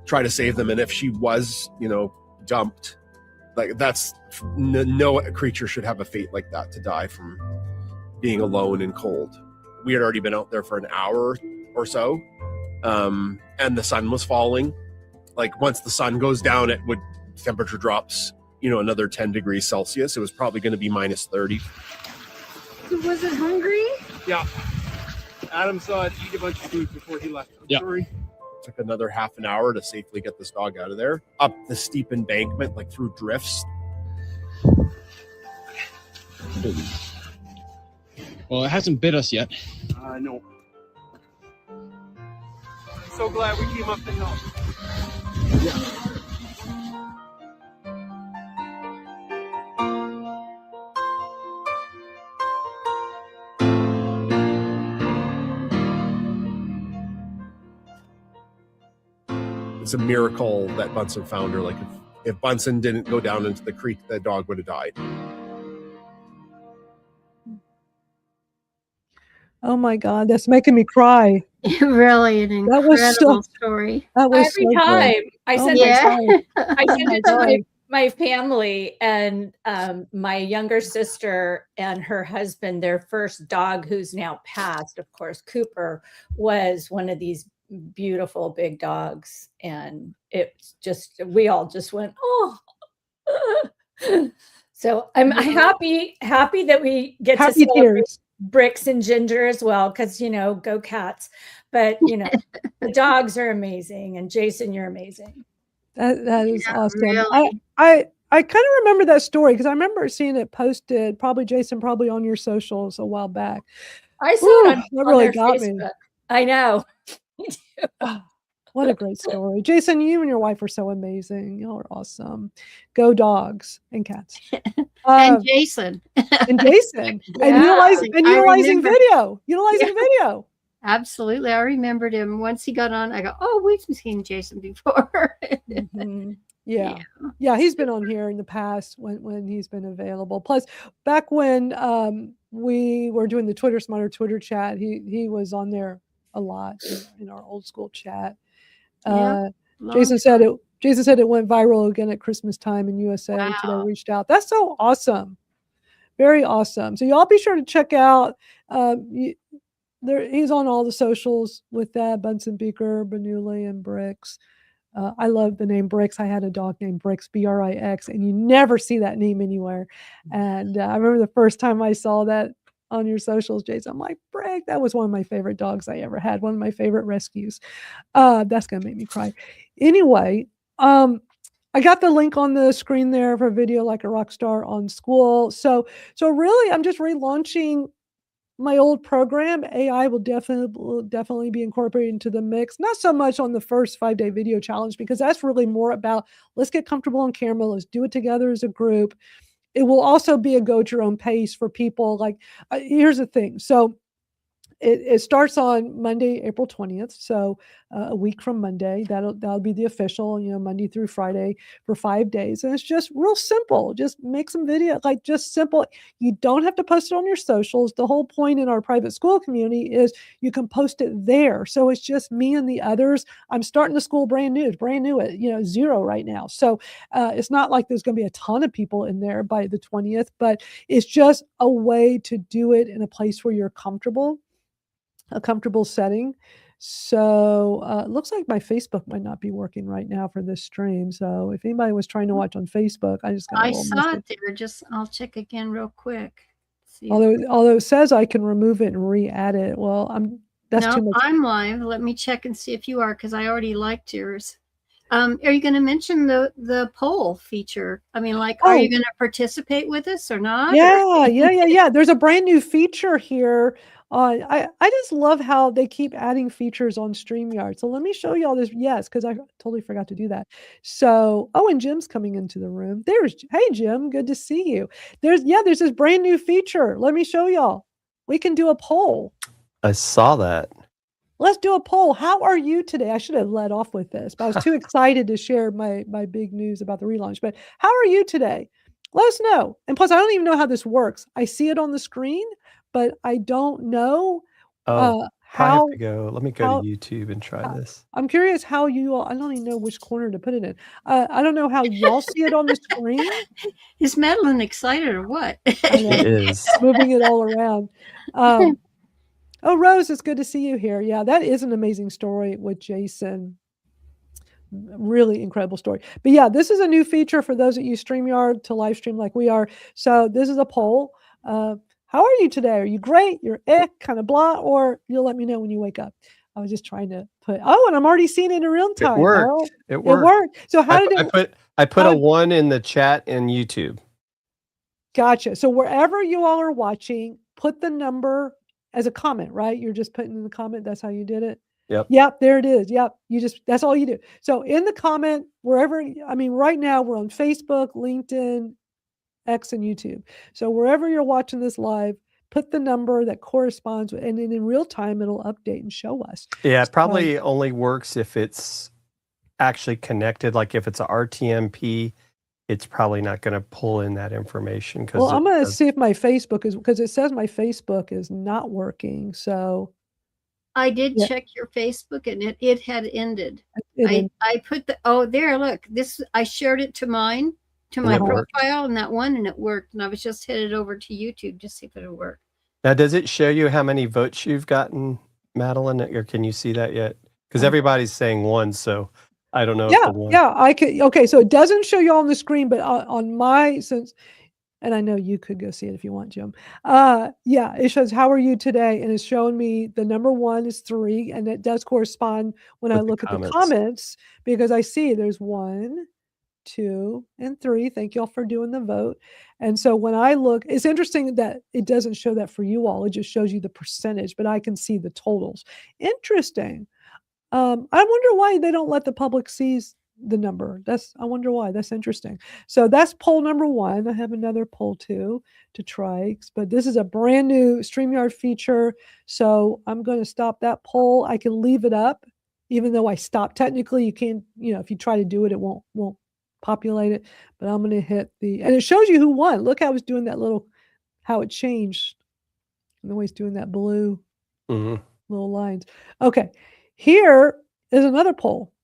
to save them. And if she was, dumped, like that's no creature should have a fate like that to die from being alone and cold. We had already been out there for an hour or so. And the sun was falling. Like once the sun goes down, temperature drops, another 10 degrees Celsius. It was probably going to be -30. Was it hungry? Yeah. Adam saw it eat a bunch of food before he left. I'm sorry. Took another half an hour to safely get this dog out of there. Up the steep embankment, like through drifts. Well, it hasn't bit us yet. No. I'm so glad we came up to help. Yeah. It's a miracle that Bunsen found her. Like if Bunsen didn't go down into the creek, the dog would have died. Oh my God, that's making me cry. Really an That was incredible story. That was Every so time good. I Oh send my it, God. I Oh send my it to God. my family, and my younger sister and her husband, their first dog, who's now passed, of course, Cooper, was one of these beautiful big dogs, and it's just, we all just went, oh. So I'm happy that we get to Happy celebrate tears. Bricks and Ginger as well, because go cats. But the dogs are amazing, and Jason, you're amazing. That is awesome. Really. I kind of remember that story because I remember seeing it posted, probably Jason, probably on your socials a while back. I saw Ooh, it on that really their got me. Facebook. I know. Oh, what a great story. Jason, you and your wife are so amazing. Y'all are awesome. Go dogs and cats. And Jason. And Jason. And utilizing remember. video. Utilizing video. Absolutely. I remembered him once he got on. I go, oh, we've seen Jason before. Mhm. Yeah, he's been on here in the past when he's been available. Plus, back when we were doing the Twitter Smarter Twitter chat, he was on there a lot in our old school chat. Jason said it went viral again at Christmas time in USA. Wow. Today reached out. That's so awesome. Very awesome. So y'all be sure to check out he's on all the socials with that, Bunsen Beaker, Bernoulli, and Bricks. I love the name Bricks. I had a dog named Bricks, Brix, and you never see that name anywhere. And I remember the first time I saw that on your socials, Jason, I'm like, Brick, that was one of my favorite dogs I ever had, one of my favorite rescues. That's going to make me cry. Anyway, I got the link on the screen there for Video Like a Rock Star on Skool. So really, I'm just relaunching my old program. AI will definitely be incorporated into the mix. Not so much on the first 5-day video challenge, because that's really more about let's get comfortable on camera. Let's do it together as a group. It will also be a go at your own pace for people. Like, here's the thing. So it starts on Monday, April 20th. So a week from Monday, that'll be the official, Monday through Friday for 5 days. And it's just real simple. Just make some video, like just simple. You don't have to post it on your socials. The whole point in our private Skool community is you can post it there. So it's just me and the others. I'm starting the Skool brand new. It's brand new at 0 right now. So it's not like there's going to be a ton of people in there by the 20th, but it's just a way to do it in a place where you're comfortable. A comfortable setting. So it looks like my Facebook might not be working right now for this stream. So if anybody was trying to watch on Facebook, I just got a little saw message. it there. I'll check again real quick. See although it says I can remove it and re-add it. Well, too much. I'm live. Let me check and see if you are, because I already liked yours. Are you going to mention the poll feature? I mean, are you going to participate with us or not? Yeah. There's a brand new feature here. I just love how they keep adding features on StreamYard. So let me show you all this. Yes, because I totally forgot to do that. So, and Jim's coming into the room. Hey, Jim, good to see you. There's this brand new feature. Let me show y'all. We can do a poll. I saw that. Let's do a poll. How are you today? I should have led off with this, but I was too excited to share my big news about the relaunch. But how are you today? Let us know. And plus, I don't even know how this works. I see it on the screen, but I don't know how. I have to go. Let me go to YouTube and try this. I'm curious how you all, I don't even know which corner to put it in. I don't know how y'all see it on the screen. Is Madalyn excited or what? It is. Moving it all around. Oh, Rose, it's good to see you here. Yeah, that is an amazing story with Jason. Really incredible story. But yeah, this is a new feature for those that use StreamYard to live stream like we are. So this is a poll. How How are you today? Are you great? You're kind of blah, or you'll let me know when you wake up. I was just trying to put, and I'm already seeing it in real time. It worked. Oh, It worked. It worked. So how did it? I put a 1 in the chat in YouTube. Gotcha. So wherever you all are watching, put the number as a comment, right? You're just putting in the comment. That's how you did it. Yep. There it is. Yep. That's all you do. So in the comment, wherever, right now we're on Facebook, LinkedIn, X, and YouTube. So wherever you're watching this live, put the number that corresponds with, and then in real time, it'll update and show us. Yeah, it probably only works if it's actually connected. Like if it's a RTMP, it's probably not going to pull in that information. Well, I'm going to see if my Facebook is, because it says my Facebook is not working. So I did check your Facebook, and it had ended. I put there, look, I shared it to my profile and that one, and it worked. And I was just headed over to YouTube to see if it would work. Now, does it show you how many votes you've gotten, Madalyn, or can you see that yet? Because everybody's saying 1, so I don't know. I could. Okay, so it doesn't show you all on the screen, but on my and I know you could go see it if you want, Jim. It shows how are you today, and it's showing me the number 1 is 3, and it does correspond when I look at the comments, because I see there's 1, 2, and 3. Thank you all for doing the vote. And so when I look, it's interesting that it doesn't show that for you all. It just shows you the percentage, but I can see the totals. Interesting. I wonder why they don't let the public see the number. I wonder why. That's interesting. So that's poll number 1. I have another poll 2 to try, but this is a brand new StreamYard feature. So I'm going to stop that poll. I can leave it up, even though I stopped. Technically, you can't, if you try to do it, it won't populate it. But I'm going to hit and it shows you who won. Look how it's doing that how it changed. And the way it's doing that blue little lines. Okay. Here is another poll.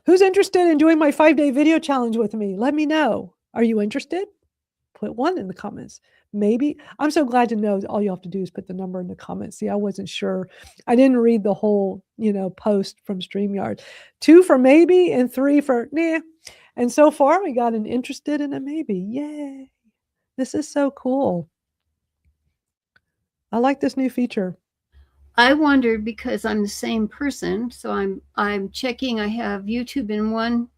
Who's interested in doing my 5-day video challenge with me? Let me know. Are you interested? Put 1 in the comments. Maybe. I'm so glad to know all you have to do is put the number in the comments. See, I wasn't sure. I didn't read the whole, post from StreamYard. 2 for maybe and 3 for nah. And so far we got an interested and a maybe. Yay. This is so cool. I like this new feature. I wondered, because I'm the same person, so I'm checking. I have YouTube in one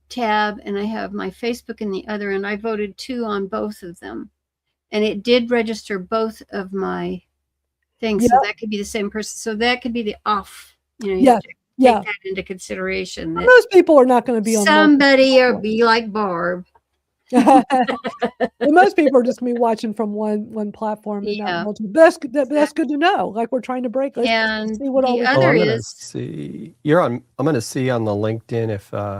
tab and I have my Facebook in the other, and I voted 2 on both of them, and it did register both of my things. So that could be the same person. So that could be the off. You have to take that into consideration. That most people are not going to be on somebody or be like Barb. Most people are just going to be watching from one platform and not multiple. That's good to know. Like, we're trying to break. Let's see what all the other is. I'm going to see on the LinkedIn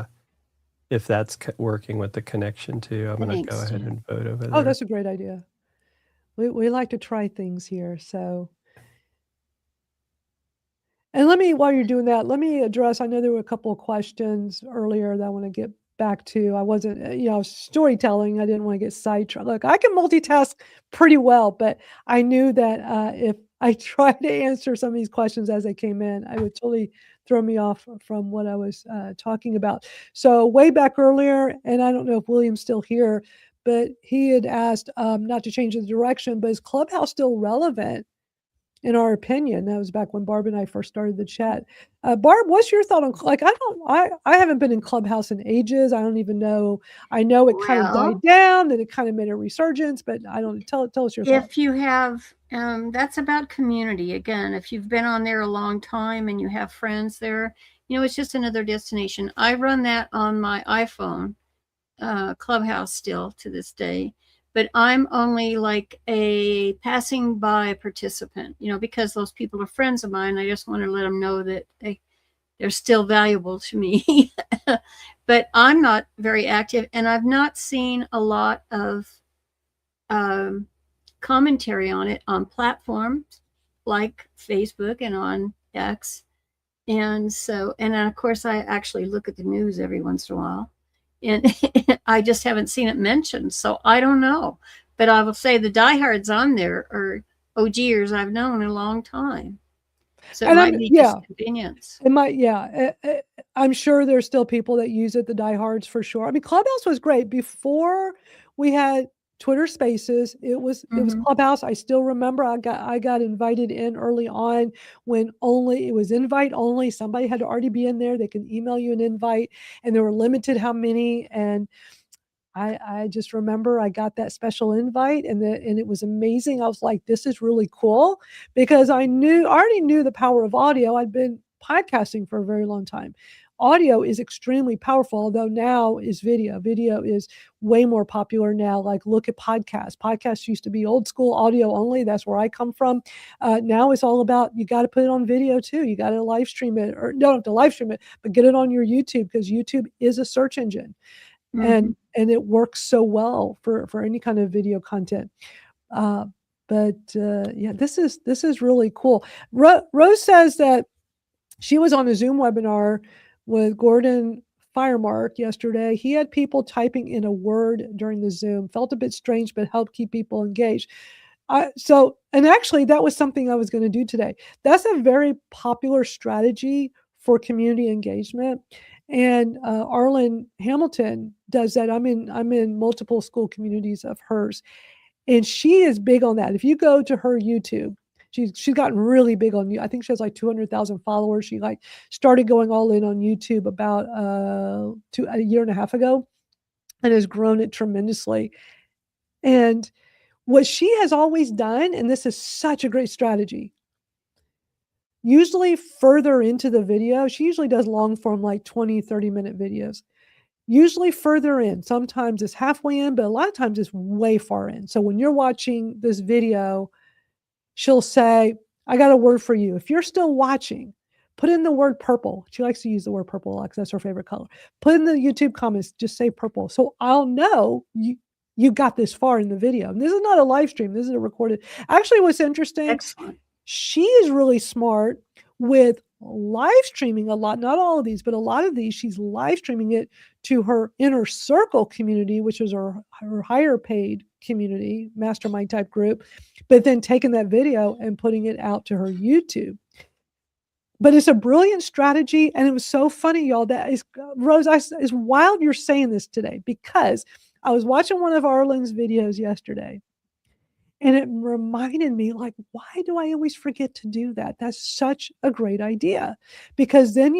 if that's working with the connection too. I'm going to go ahead and vote over there. Oh, that's a great idea. We like to try things here. So, and while you're doing that, let me address. I know there were a couple of questions earlier that I want to get back to. I wasn't, storytelling. I didn't want to get sidetracked. Look, I can multitask pretty well, but I knew that if I tried to answer some of these questions as they came in, I would totally throw me off from what I was talking about. So way back earlier, and I don't know if William's still here, but he had asked not to change the direction, but is Clubhouse still relevant? In our opinion? That was back when Barb and I first started the chat. Barb, what's your thought on, I haven't been in Clubhouse in ages. I don't even know. I know it kind of died down, then it kind of made a resurgence, but I don't, tell us your thought. If you have, that's about community. Again, if you've been on there a long time and you have friends there, it's just another destination. I run that on my iPhone, Clubhouse still to this day. But I'm only like a passing by participant, because those people are friends of mine. I just want to let them know that they're still valuable to me. But I'm not very active, and I've not seen a lot of commentary on it on platforms like Facebook and on X. And of course, I actually look at the news every once in a while. And I just haven't seen it mentioned, so I don't know. But I will say the diehards on there are OGers I've known a long time. So it might be just convenience. It might, I'm sure there's still people that use it, the diehards for sure. I mean, Clubhouse was great before we had Twitter Spaces. It was Clubhouse. I still remember I got invited in early on when it was invite only. Somebody had to already be in there. They could email you an invite, and there were limited how many. And I just remember I got that special invite, and it was amazing. I was like, this is really cool, because I already knew the power of audio. I'd been podcasting for a very long time. Audio is extremely powerful, although now is video. Video is way more popular now. Like, look at podcasts. Podcasts used to be old school audio only. That's where I come from. Now it's all about, you got to put it on video too. You got to live stream it, or don't have to live stream it, but get it on your YouTube, because YouTube is a search engine. And it works so well for any kind of video content. Yeah, this is really cool. Rose says that she was on a Zoom webinar with Gordon Firemark yesterday. He had people typing in a word during the Zoom. Felt a bit strange, but helped keep people engaged. And actually, that was something I was going to do today. That's a very popular strategy for community engagement. And Arlen Hamilton does that. I'm in multiple school communities of hers, and she is big on that. If you go to her YouTube, she's gotten really big on you. I think she has like 200,000 followers. She started going all in on YouTube about a year and a half ago, and has grown it tremendously. And what she has always done, and this is such a great strategy, usually further into the video, she usually does long form, like 20, 30-minute videos. Usually further in, sometimes it's halfway in, but a lot of times it's way far in. So when you're watching this video, she'll say, I got a word for you. If you're still watching, put in the word purple. She likes to use the word purple a lot because that's her favorite color. Put in the YouTube comments, just say purple. So I'll know you got this far in the video. And this is not a live stream. This is a recorded. Actually, what's interesting, Excellent. she is really smart with live streaming a lot, not all of these, but a lot of these, she's live streaming it to her inner circle community, which is her higher paid community, mastermind type group, but then taking that video and putting it out to her YouTube. But it's a brilliant strategy. And it was so funny, y'all, that is, Rose, it's wild you're saying this today, because I was watching one of Arlen's videos yesterday, and it reminded me, like, why do I always forget to do that? That's such a great idea, because then,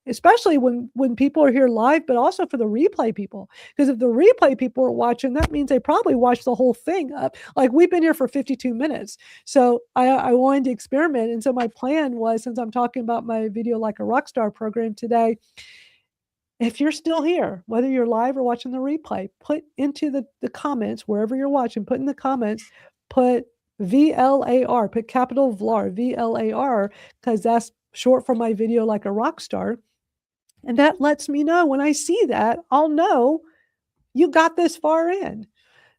especially when people are here live, but also for the replay people, because if the replay people are watching, that means they probably watched the whole thing up. Like, we've been here for 52 minutes. So I wanted to experiment. And so my plan was, since I'm talking about my Video Like a Rockstar program today, if you're still here, whether you're live or watching the replay, put into the comments, wherever you're watching, put in the comments, put VLAR, put capital VLAR, VLAR, because that's short for my Video Like a Rock Star. And that lets me know, when I see that, I'll know you got this far in.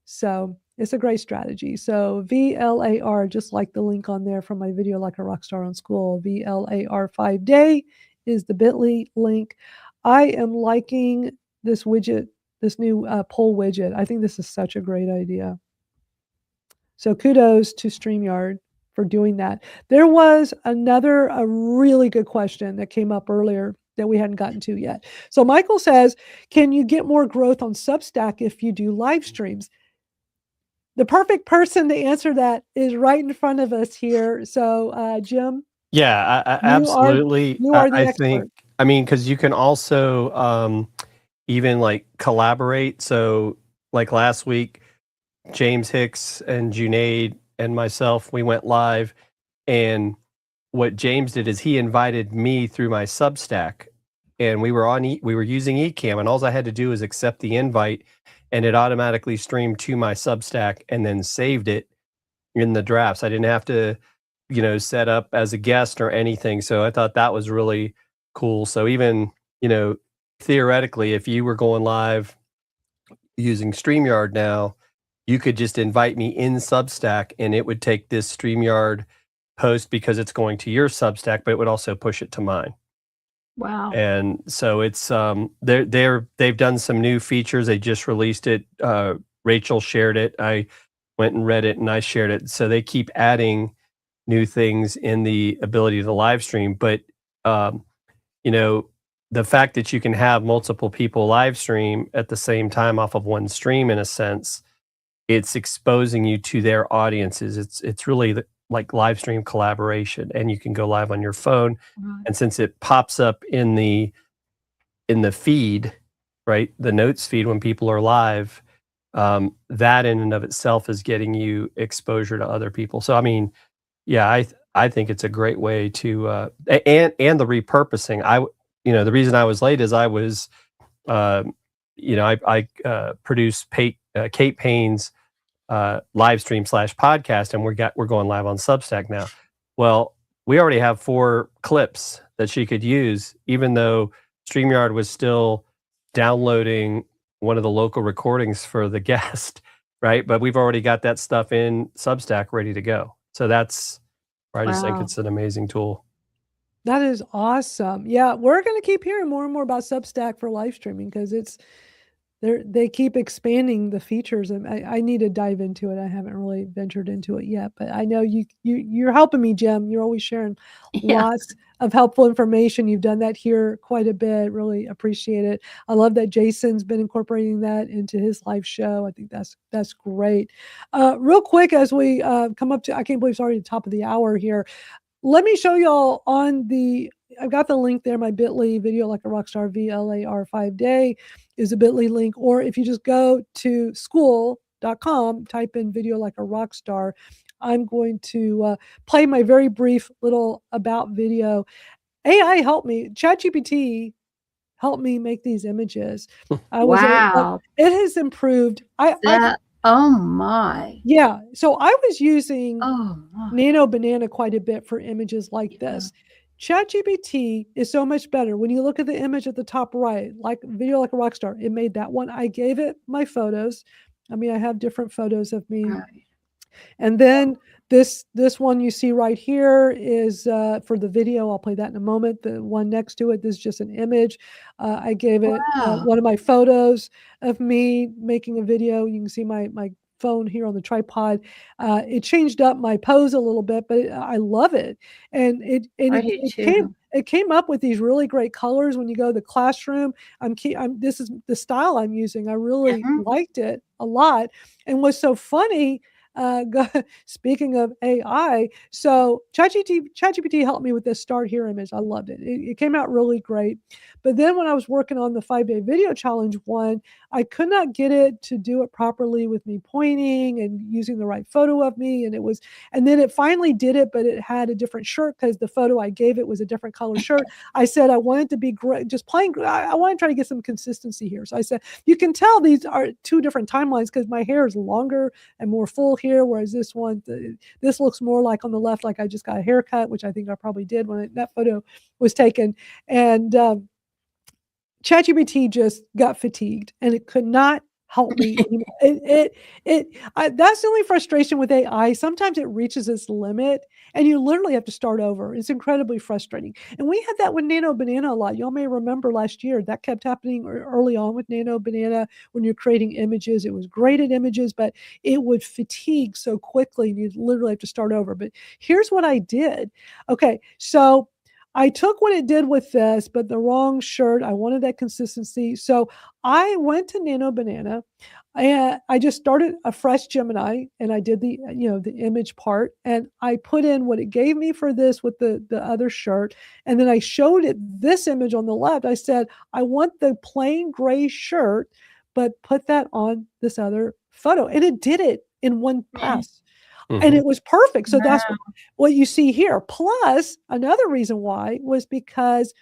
So it's a great strategy. So VLAR, just like the link on there from my Video Like a Rock Star on Skool, VLAR 5-day is the bit.ly link. I am liking this widget, this new poll widget. I think this is such a great idea. So kudos to StreamYard for doing that. There was a really good question that came up earlier that we hadn't gotten to yet. So Michael says, can you get more growth on Substack if you do live streams? The perfect person to answer that is right in front of us here. So Jim? Yeah, absolutely. You are the expert. Think, because you can also even like collaborate. So like last week, James Hicks and Junaid and myself, we went live, and what James did is he invited me through my Substack, and we were using Ecamm, and all I had to do was accept the invite, and it automatically streamed to my Substack and then saved it in the drafts. I didn't have to, set up as a guest or anything. So I thought that was really cool. So even, theoretically, if you were going live using StreamYard now, you could just invite me in Substack, and it would take this StreamYard post because it's going to your Substack, but it would also push it to mine. Wow. And so it's they've done some new features. They just released it. Rachel shared it. I went and read it, and I shared it. So they keep adding new things in the ability to live stream. But the fact that you can have multiple people live stream at the same time off of one stream, in a sense, it's exposing you to their audiences. It's really like live stream collaboration, and you can go live on your phone. Right. And since it pops up in the feed, right, the notes feed when people are live, that in and of itself is getting you exposure to other people. So I mean, yeah, I think it's a great way to and the repurposing. The reason I was late is I was I produced Kate Payne's live stream / podcast, and we're going live on Substack now. Well, we already have 4 clips that she could use, even though StreamYard was still downloading one of the local recordings for the guest, right? But we've already got that stuff in Substack ready to go. So that's where I just think Wow. it's an amazing tool. That is awesome. Yeah, we're going to keep hearing more and more about Substack for live streaming because they keep expanding the features, and I need to dive into it. I haven't really ventured into it yet, but I know you're helping me, Jim. You're always sharing lots of helpful information. You've done that here quite a bit. Really appreciate it. I love that Jason's been incorporating that into his live show. I think that's great. Real quick, as we come up to, I can't believe it's already the top of the hour here. Let me show y'all I've got the link there, my bit.ly video like a rockstar, VLAR 5-day is a bit.ly link. Or if you just go to skool.com, type in video like a rockstar, I'm going to play my very brief little about video. AI helped me. ChatGPT helped me make these images. Wow. It has improved. Oh my. Yeah. So I was using Oh my. Nano Banana quite a bit for images like this. ChatGPT is so much better. When you look at the image at the top right, like video like a rock star, it made that one. I gave it my photos. I mean, I have different photos of me. Right. And then this one you see right here is for the video. I'll play that in a moment. The one next to it, this is just an image. I gave it one of my photos of me making a video. You can see my phone here on the tripod. It changed up my pose a little bit, but I love it. And it came up with these really great colors. When you go to the classroom, this is the style I'm using. I really liked it a lot. And what's so funny, speaking of AI, so ChatGPT helped me with this start here image. I loved it. It came out really great. But then when I was working on the 5-day video challenge one, I could not get it to do it properly with me pointing and using the right photo of me. And then it finally did it, but it had a different shirt because the photo I gave it was a different color shirt. I said, I wanted to be great, just plain. I want to try to get some consistency here. So I said, you can tell these are 2 different timelines because my hair is longer and more full here, whereas this one, this looks more like on the left, like I just got a haircut, which I think I probably did when that photo was taken. And ChatGPT just got fatigued and it could not help me. That's the only frustration with AI. Sometimes it reaches its limit and you literally have to start over. It's incredibly frustrating. And we had that with Nano Banana a lot. Y'all may remember last year that kept happening early on with Nano Banana when you're creating images. It was great at images, but it would fatigue so quickly and you'd literally have to start over. But here's what I did. Okay, so I took what it did with this, but the wrong shirt. I wanted that consistency. So I went to Nano Banana and I just started a fresh Gemini and I did the image part and I put in what it gave me for this with the other shirt. And then I showed it this image on the left. I said, I want the plain gray shirt, but put that on this other photo. And it did it in one pass. And it was perfect. So that's what you see here. Plus, another reason why was because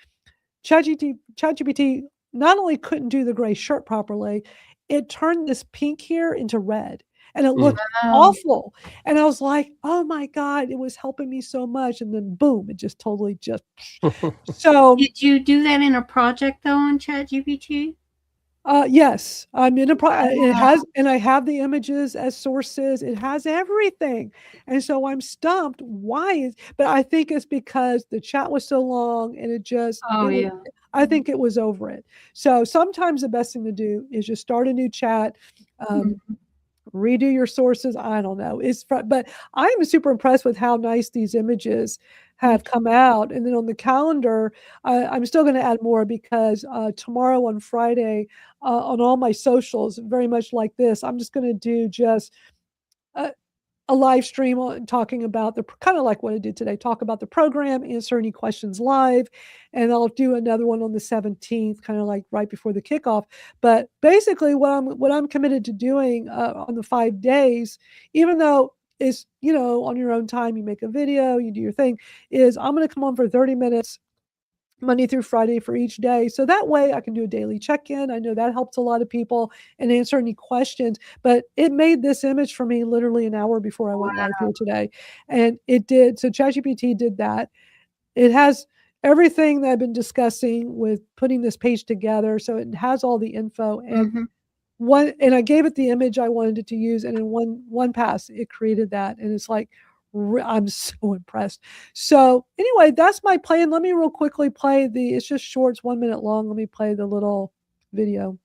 ChatGPT not only couldn't do the gray shirt properly, it turned this pink here into red. And it looked awful. And I was like, oh my God, it was helping me so much. And then boom, it just totally so. Did you do that in a project though on ChatGPT? Yes, I'm in it has, and I have the images as sources. It has everything. And so I'm stumped. But I think it's because the chat was so long and I think it was over it. So sometimes the best thing to do is just start a new chat, redo your sources. I don't know. But I'm super impressed with how nice these images have come out. And then on the calendar, I'm still going to add more because tomorrow on Friday, on all my socials, very much like this, I'm just going to do just a live stream on talking about the kind of like what I did today, talk about the program, answer any questions live, and I'll do another one on the 17th, kind of like right before the kickoff. But basically, what I'm committed to doing on the 5 days, even though it's on your own time, you make a video, you do your thing, is I'm going to come on for 30 minutes. Monday through Friday for each day. So that way I can do a daily check-in. I know that helps a lot of people and answer any questions, but it made this image for me literally an hour before I went live here today. And it did. So ChatGPT did that. It has everything that I've been discussing with putting this page together. So it has all the info and and I gave it the image I wanted it to use. And in one pass, it created that. And it's like, I'm so impressed. So anyway, that's my plan. Let me real quickly play it's just short, it's 1 minute long. Let me play the little video.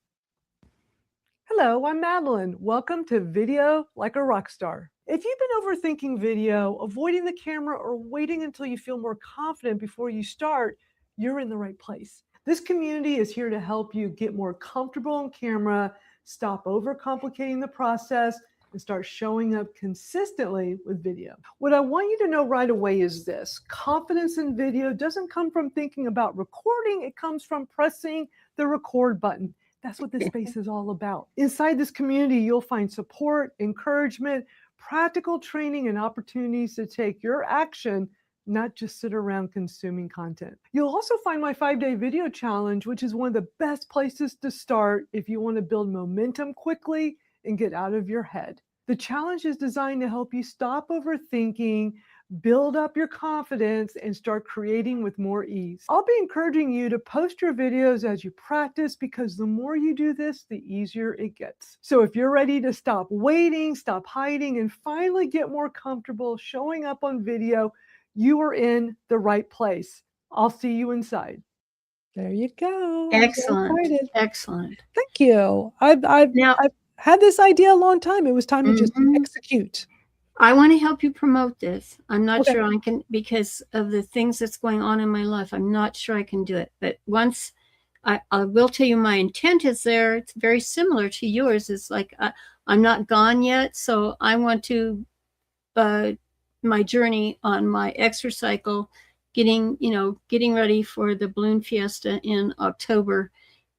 Hello, I'm Madalyn. Welcome to Video Like a Rock Star. If you've been overthinking video, avoiding the camera, or waiting until you feel more confident before you start, you're in the right place. This community is here to help you get more comfortable on camera, stop overcomplicating the process, and start showing up consistently with video. What I want you to know right away is this: confidence in video doesn't come from thinking about recording, it comes from pressing the record button. That's what this space is all about. Inside this community, you'll find support, encouragement, practical training, and opportunities to take your action, not just sit around consuming content. You'll also find my 5-day video challenge, which is one of the best places to start if you want to build momentum quickly and get out of your head. The challenge is designed to help you stop overthinking, build up your confidence, and start creating with more ease. I'll be encouraging you to post your videos as you practice, because the more you do this, the easier it gets. So if you're ready to stop waiting, stop hiding, and finally get more comfortable showing up on video, you are in the right place. I'll see you inside. There you go. Excellent. Excellent. Thank you. I've had this idea a long time. It was time to just execute. I want to help you promote this. I'm not sure I can, because of the things that's going on in my life. I'm not sure I can do it. But once I will tell you, my intent is there. It's very similar to yours. It's like I'm not gone yet. So I want to, my journey on my exercycle, getting ready for the balloon fiesta in October.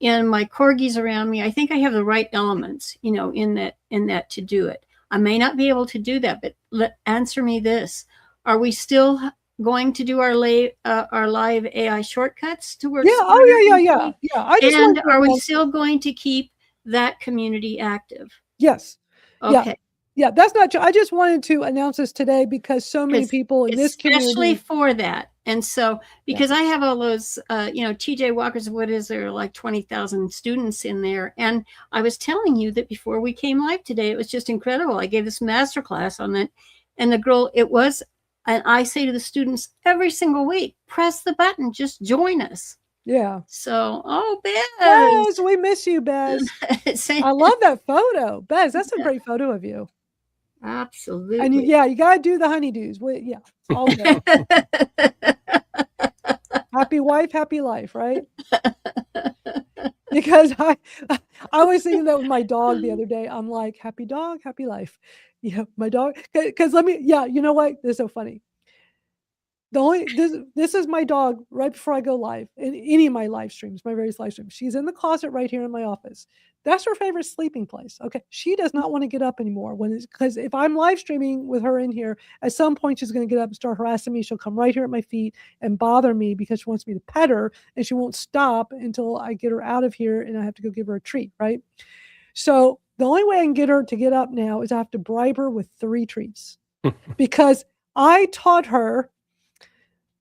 And my corgis around me, I think I have the right elements, in that to do it. I may not be able to do that, but answer me this: are we still going to do our live AI shortcuts to work? Yeah. Oh yeah. And are we still going to keep that community active? Yes. Okay. Yeah, that's not true. I just wanted to announce this today because so many people in this community, especially for that. And so, because I have all those, TJ Walker's, what is there, like 20,000 students in there. And I was telling you that before we came live today, it was just incredible. I gave this masterclass on that. And the girl, and I say to the students every single week, press the button, just join us. Yeah. So, Bez, we miss you, Bez. I love that photo. Bez, that's a great photo of you. Absolutely. And you got to do the honeydews. Yeah. All good. Happy wife, happy life, right? Because I was thinking that with my dog the other day. I'm like, happy dog, happy life. Yeah, my dog. Because you know what? This is so funny. This is my dog right before I go live in any of my live streams, my various live streams. She's in the closet right here in my office. That's her favorite sleeping place. Okay. She does not want to get up anymore because if I'm live streaming with her in here, at some point she's going to get up and start harassing me. She'll come right here at my feet and bother me because she wants me to pet her, and she won't stop until I get her out of here and I have to go give her a treat. Right. So the only way I can get her to get up now is I have to bribe her with 3 treats because I taught her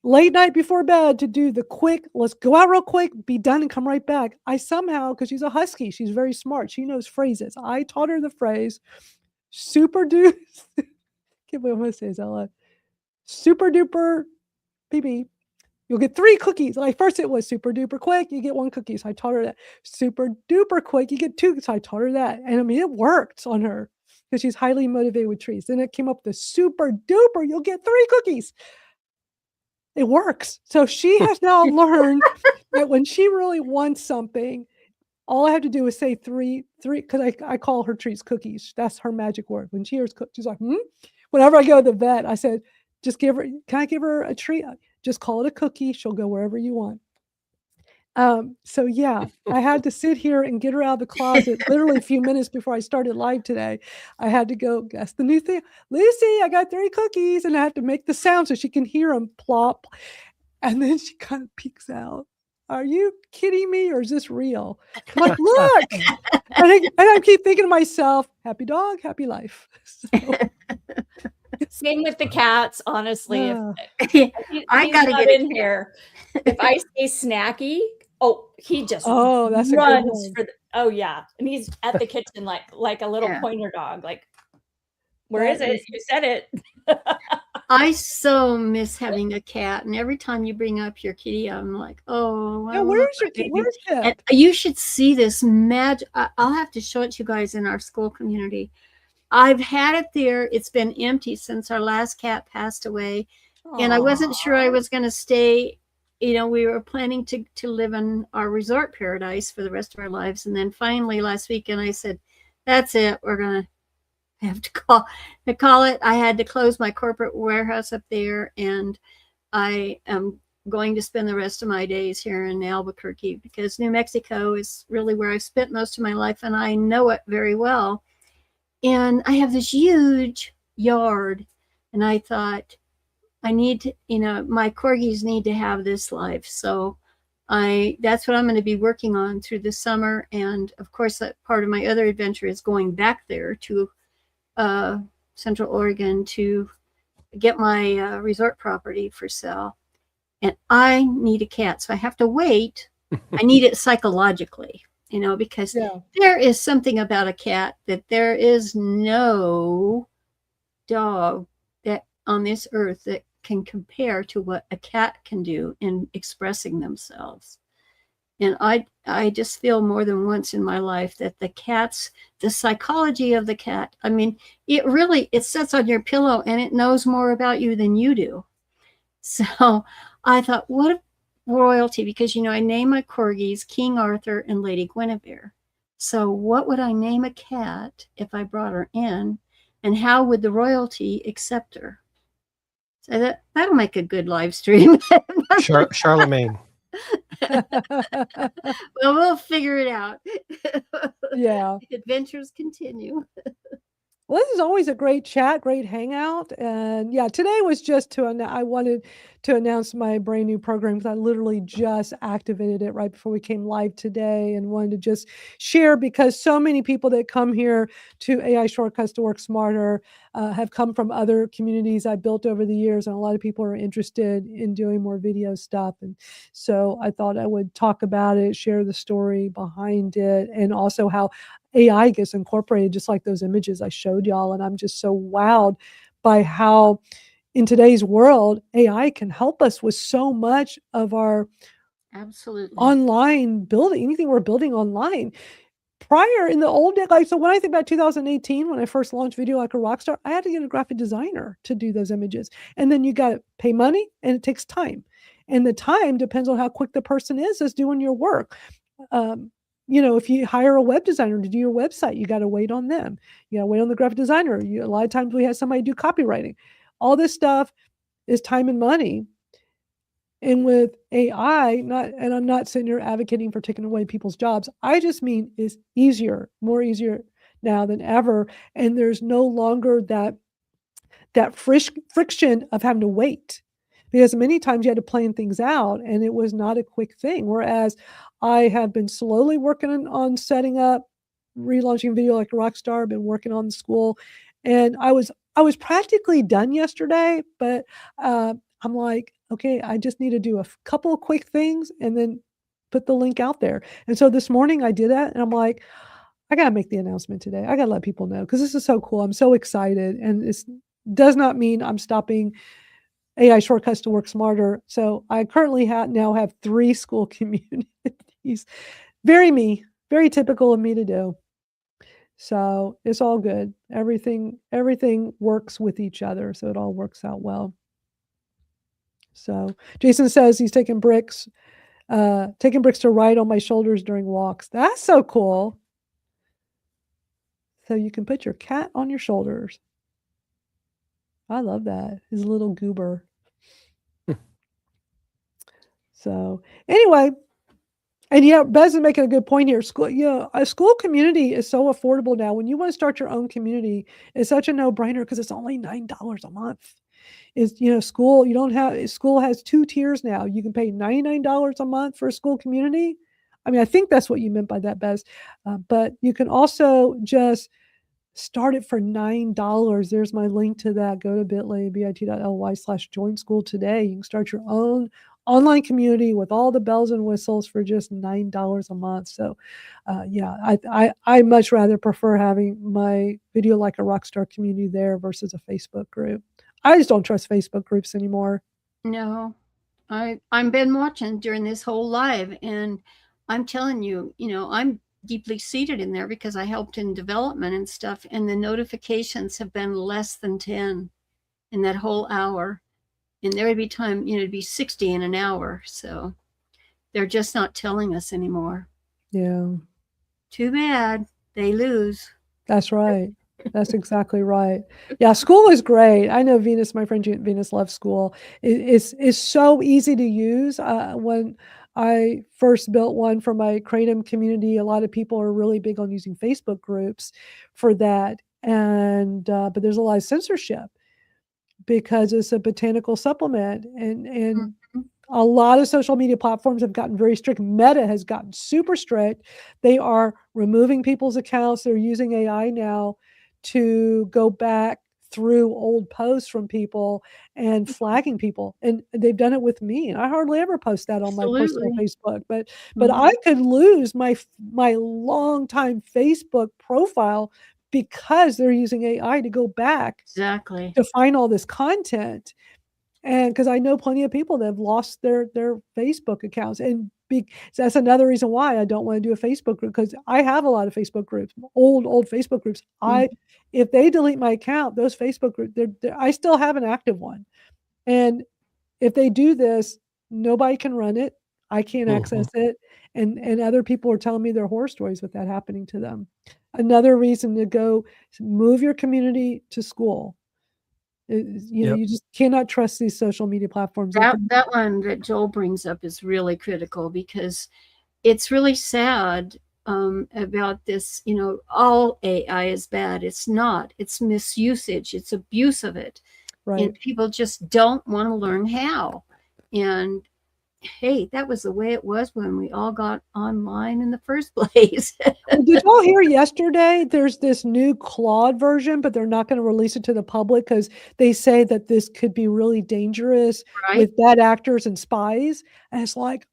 late night before bed to do the quick, let's go out real quick, be done and come right back. I somehow, because she's a husky, she's very smart. She knows phrases. I taught her the phrase super duper, can't believe I'm going to say this out loud. Super duper PB. You'll get 3 cookies. Like first it was super duper quick, you get 1 cookie. So I taught her that. Super duper quick, you get 2. So I taught her that. And I mean, it worked on her because she's highly motivated with treats. Then it came up with the super duper, you'll get 3 cookies. It works. So she has now learned that when she really wants something, all I have to do is say three, because I call her treats cookies. That's her magic word. When she hears cookies, she's like, hmm? Whenever I go to the vet, I said, just give her, can I give her a treat? Just call it a cookie. She'll go wherever you want. So yeah, I had to sit here and get her out of the closet literally a few minutes before I started live today. I had to go, guess the new thing. Lucy, I got 3 cookies, and I have to make the sound so she can hear them plop. And then she kind of peeks out. Are you kidding me, or is this real? I'm like, look. And I keep thinking to myself, happy dog, happy life. So, Same with the cats, honestly. I gotta not get in here. If I say snacky, he just that's a good runs one. for and he's at the kitchen like a little pointer dog. Like, where is it? You said it. I so miss having a cat, and every time you bring up your kitty, I'm like, oh, Yeah, where's your kitty? Where's it? You should see this magic. I'll have to show it to you guys in our Skool community. I've had it there. It's been empty since our last cat passed away. Aww. And I wasn't sure I was going to stay. You know, we were planning to live in our resort paradise for the rest of our lives. And then finally last weekend, I said, that's it. We're going to have to call it. I had to close my corporate warehouse up there, and I am going to spend the rest of my days here in Albuquerque, because New Mexico is really where I've spent most of my life, and I know it very well. And I have this huge yard, and I thought, I need to, my corgis need to have this life. So that's what I'm going to be working on through the summer. And of course, that part of my other adventure is going back there to Central Oregon to get my resort property for sale. And I need a cat, so I have to wait. I need it psychologically, because there is something about a cat that there is no dog that on this earth that can compare to what a cat can do in expressing themselves. And I just feel more than once in my life that the psychology of the cat, I mean, it sits on your pillow and it knows more about you than you do. So I thought, what a royalty, because, I name my corgis King Arthur and Lady Guinevere. So what would I name a cat if I brought her in, and how would the royalty accept her? So that'll make a good live stream. Charlemagne. Well, we'll figure it out. Yeah. Adventures continue. Well, this is always a great chat, great hangout. And yeah, today was just I wanted to announce my brand new program, because I literally just activated it right before we came live today, and wanted to just share, because so many people that come here to AI Shortcuts to Work Smarter have come from other communities I built over the years, and a lot of people are interested in doing more video stuff. And so I thought I would talk about it, share the story behind it, and also how AI gets incorporated, just like those images I showed y'all. And I'm just so wowed by how in today's world, AI can help us with so much of our online building, anything we're building online. Prior, in the old days, so when I think about 2018, when I first launched Video Like a Rockstar, I had to get a graphic designer to do those images. And then you got to pay money, and it takes time. And the time depends on how quick the person is doing your work. If you hire a web designer to do your website, you got to wait on them. You got to wait on the graphic designer. A lot of times we have somebody do copywriting. All this stuff is time and money. And with AI, and I'm not sitting here advocating for taking away people's jobs. I just mean it's more easier now than ever. And there's no longer that friction of having to wait. Because many times you had to plan things out, and it was not a quick thing. Whereas I have been slowly working on setting up, relaunching Video Like a Rockstar, been working on the Skool, and I was practically done yesterday, but I'm like, okay, I just need to do a couple of quick things and then put the link out there. And so this morning I did that, and I'm like, I got to make the announcement today. I got to let people know, because this is so cool. I'm so excited, and it does not mean I'm stopping AI Shortcuts to Work Smarter. So I currently now have 3 Skool communities. Very typical of me to do. So it's all good. Everything works with each other, so it all works out well. So Jason says he's taking bricks to ride on my shoulders during walks. That's so cool. So you can put your cat on your shoulders. I love that. His little goober. So anyway, and yeah, Bez is making a good point here. School, a school community is so affordable now. When you want to start your own community, it's such a no-brainer because it's only $9 a month. School has 2 tiers now. You can pay $99 a month for a school community. I mean, I think that's what you meant by that, Bez. But you can also just start it for $9. There's my link to that. Go to bit.ly/join school today. You can start your own online community with all the bells and whistles for just $9 a month. So I much rather prefer having my Video Like a Rockstar community there versus a Facebook group. I just don't trust Facebook groups anymore. No, I'm been watching during this whole live, and I'm telling you, I'm deeply seated in there because I helped in development and stuff, and the notifications have been less than 10 in that whole hour. And there would be time, it'd be 60 in an hour. So they're just not telling us anymore. Yeah. Too bad. They lose. That's right. That's exactly right. Yeah, Skool is great. I know Venus, my friend Venus, loves Skool. It's so easy to use. When I first built one for my Kratom community, a lot of people are really big on using Facebook groups for that. And but there's a lot of censorship because it's a botanical supplement, and a lot of social media platforms have gotten very strict. Meta has gotten super strict. They are removing people's accounts. They're using AI now to go back through old posts from people and flagging people. And they've done it with me. And I hardly ever post that on my personal Facebook. But I could lose my longtime Facebook profile because they're using AI to go back exactly to find all this content. And because I know plenty of people that have lost their Facebook accounts. And so that's another reason why I don't want to do a Facebook group, because I have a lot of Facebook groups, old Facebook groups. If they delete my account, those Facebook groups, I still have an active one. And if they do this, nobody can run it. I can't access it. And other people are telling me their horror stories with that happening to them. Another reason to go move your community to Skool. You just cannot trust these social media platforms. That one that Joel brings up is really critical, because it's really sad about this. All AI is bad. It's not. It's misusage. It's abuse of it. Right. And people just don't want to learn how. And hey, that was the way it was when we all got online in the first place. Did y'all hear yesterday? There's this new Claude version, but they're not going to release it to the public because they say that this could be really dangerous with bad actors and spies. And it's like,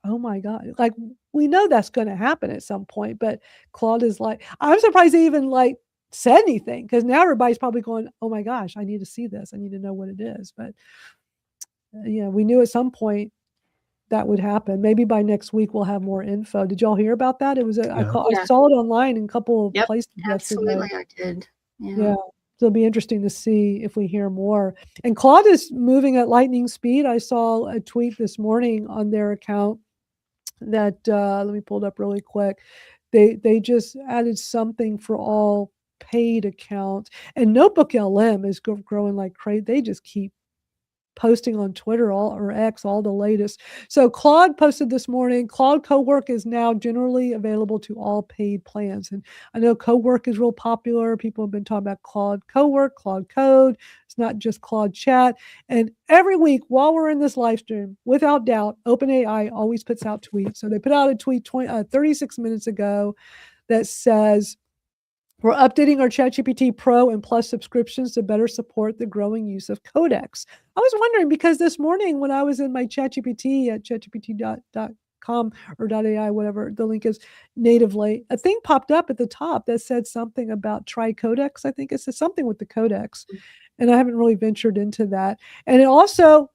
oh my God. Like, we know that's going to happen at some point, but Claude is like, I'm surprised they even said anything, because now everybody's probably going, oh my gosh, I need to see this. I need to know what it is. But we knew at some point that would happen. Maybe by next week we'll have more info. Did y'all hear about that? It was I saw it online in a couple of places absolutely yesterday. I did. Yeah. So it'll be interesting to see if we hear more. And Claude is moving at lightning speed. I saw a tweet this morning on their account that let me pull it up really quick. They just added something for all paid accounts, and Notebook LM is growing like crazy. They just keep posting on Twitter or X all the latest. So Claude posted this morning, Claude Cowork is now generally available to all paid plans. And I know Cowork is real popular. People have been talking about Claude Cowork, Claude Code. It's not just Claude Chat. And every week while we're in this live stream, without doubt, OpenAI always puts out tweets. So they put out a tweet 36 minutes ago that says, we're updating our ChatGPT Pro and Plus subscriptions to better support the growing use of Codex. I was wondering, because this morning when I was in my ChatGPT at chatgpt.com or .ai, whatever the link is, natively, a thing popped up at the top that said something about try Codex. I think it says something with the Codex. And I haven't really ventured into that. And it also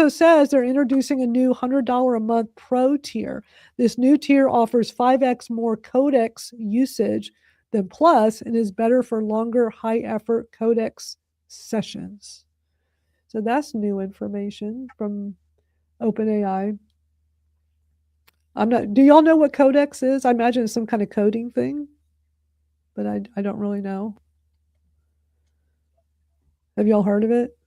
says they're introducing a new $100 a month Pro tier. This new tier offers 5x more Codex usage than Plus and is better for longer, high-effort Codex sessions. So that's new information from OpenAI. Do y'all know what Codex is? I imagine it's some kind of coding thing, but I don't really know. Have y'all heard of it?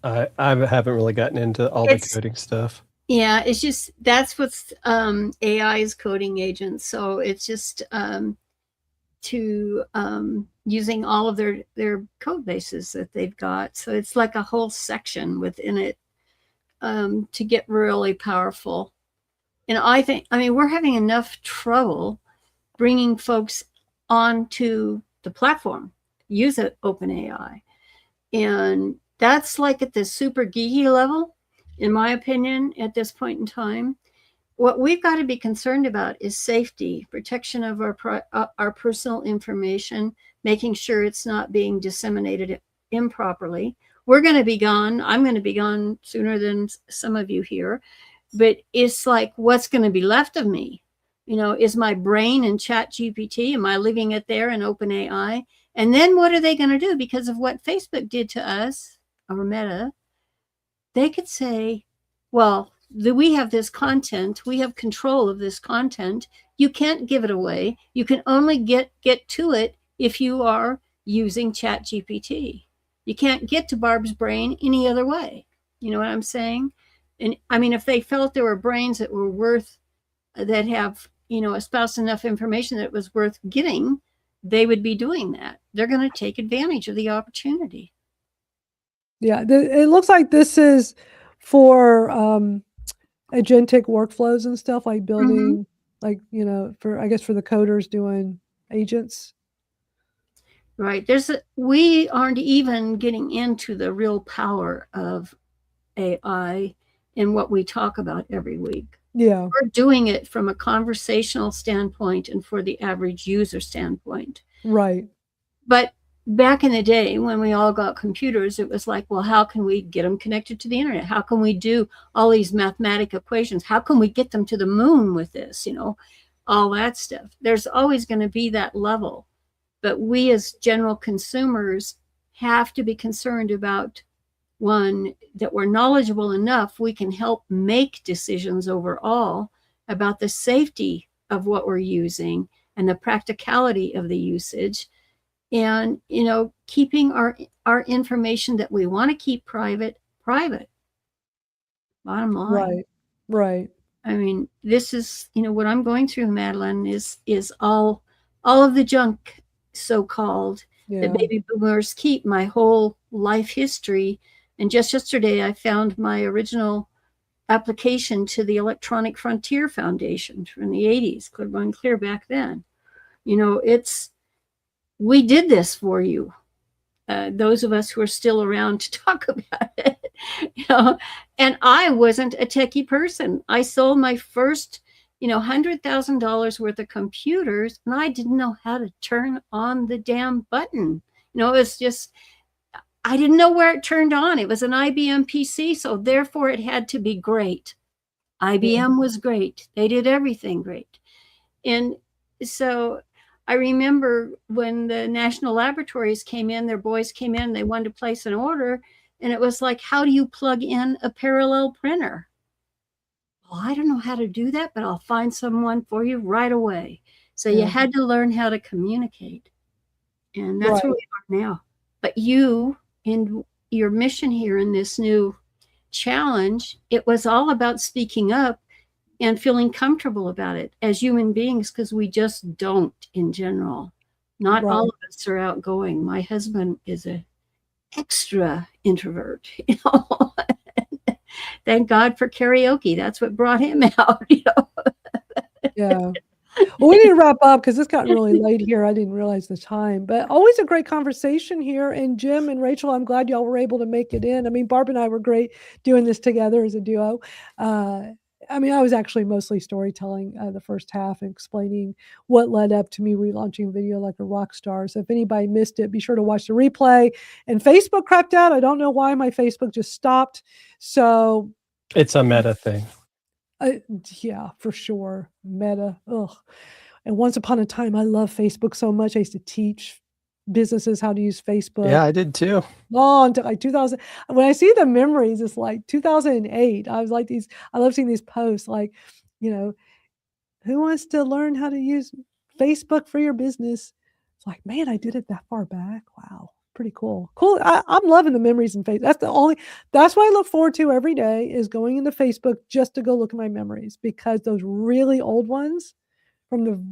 I haven't really gotten into all the coding stuff. Yeah, it's just that's what's AI's coding agents. So it's just using all of their code bases that they've got. So it's like a whole section within it to get really powerful. And I mean, we're having enough trouble bringing folks onto the platform, use it OpenAI. And that's like at the super geeky level, in my opinion, at this point in time. What we've got to be concerned about is safety, protection of our personal information, making sure it's not being disseminated improperly. We're going to be gone. I'm going to be gone sooner than some of you here. But it's like, what's going to be left of me? You know, is my brain in ChatGPT? Am I leaving it there in OpenAI? And then what are they going to do? Because of what Facebook did to us, or Meta, they could say, well, we have this content. We have control of this content. You can't give it away. You can only get to it if you are using ChatGPT. You can't get to Barb's brain any other way. You know what I'm saying? And I mean, if they felt there were brains that were worth, that have, you know, espoused enough information that it was worth getting, they would be doing that. They're going to take advantage of the opportunity. Yeah, it looks like this is for agentic workflows and stuff, like building, like, you know, I guess for the coders doing agents. Right. We aren't even getting into the real power of AI in what we talk about every week. Yeah. We're doing it from a conversational standpoint and for the average user standpoint. Right. But back in the day when we all got computers, it was like, well, how can we get them connected to the internet? How can we do all these mathematical equations? How can we get them to the moon with this? You know, all that stuff. There's always going to be that level. But we as general consumers have to be concerned about, one, that we're knowledgeable enough we can help make decisions overall about the safety of what we're using and the practicality of the usage, and, you know, keeping our information that we want to keep private. Bottom line. Right. I mean, this is, you know, what I'm going through, Madalyn, is all of the junk, so-called, that baby boomers keep, my whole life history. And just yesterday, I found my original application to the Electronic Frontier Foundation from the 80s, going clear back then. You know, we did this for you. Those of us who are still around to talk about it, you know, and I wasn't a techie person. I sold my first, you know, $100,000 worth of computers, and I didn't know how to turn on the damn button. You know, it was just, I didn't know where it turned on. It was an IBM PC, so therefore it had to be great. IBM was great. They did everything great. And so I remember when the national laboratories came in, their boys came in, they wanted to place an order, and it was like, how do you plug in a parallel printer? Well, I don't know how to do that, but I'll find someone for you right away. So you had to learn how to communicate. And that's where we are now. But you, in your mission here in this new challenge, it was all about speaking up and feeling comfortable about it as human beings, because we just don't in general. Not all of us are outgoing. My husband is an extra introvert, you know. Thank God for karaoke. That's what brought him out, you know. Yeah. Well, we need to wrap up because it's gotten really late here. I didn't realize the time, but always a great conversation here. And Jim and Rachel, I'm glad y'all were able to make it in. I mean, Barb and I were great doing this together as a duo. I mean, I was actually mostly storytelling the first half and explaining what led up to me relaunching Video Like a Rock Star. So if anybody missed it, be sure to watch the replay. And Facebook crapped out. I don't know why my Facebook just stopped. So it's a Meta thing. Yeah, for sure. Meta. Ugh. And once upon a time, I loved Facebook so much. I used to teach businesses how to use Facebook. Yeah, I did too. Long to like 2000. When I see the memories, it's like 2008. I was like I love seeing these posts like, you know, who wants to learn how to use Facebook for your business? It's like, man, I did it that far back. Wow. Pretty cool. Cool. I'm loving the memories in Facebook. That's what I look forward to every day is going into Facebook just to go look at my memories, because those really old ones from the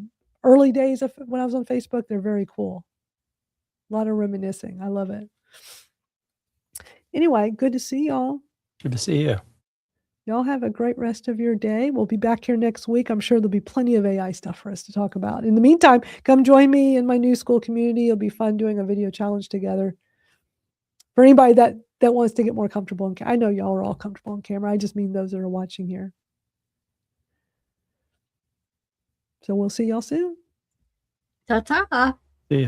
early days of when I was on Facebook, they're very cool. A lot of reminiscing. I love it. Anyway, good to see y'all. Good to see you. Y'all have a great rest of your day. We'll be back here next week. I'm sure there'll be plenty of AI stuff for us to talk about. In the meantime, come join me in my new Skool community. It'll be fun doing a video challenge together. For anybody that wants to get more comfortable on camera. I know y'all are all comfortable on camera. I just mean those that are watching here. So we'll see y'all soon. Ta-ta. See ya.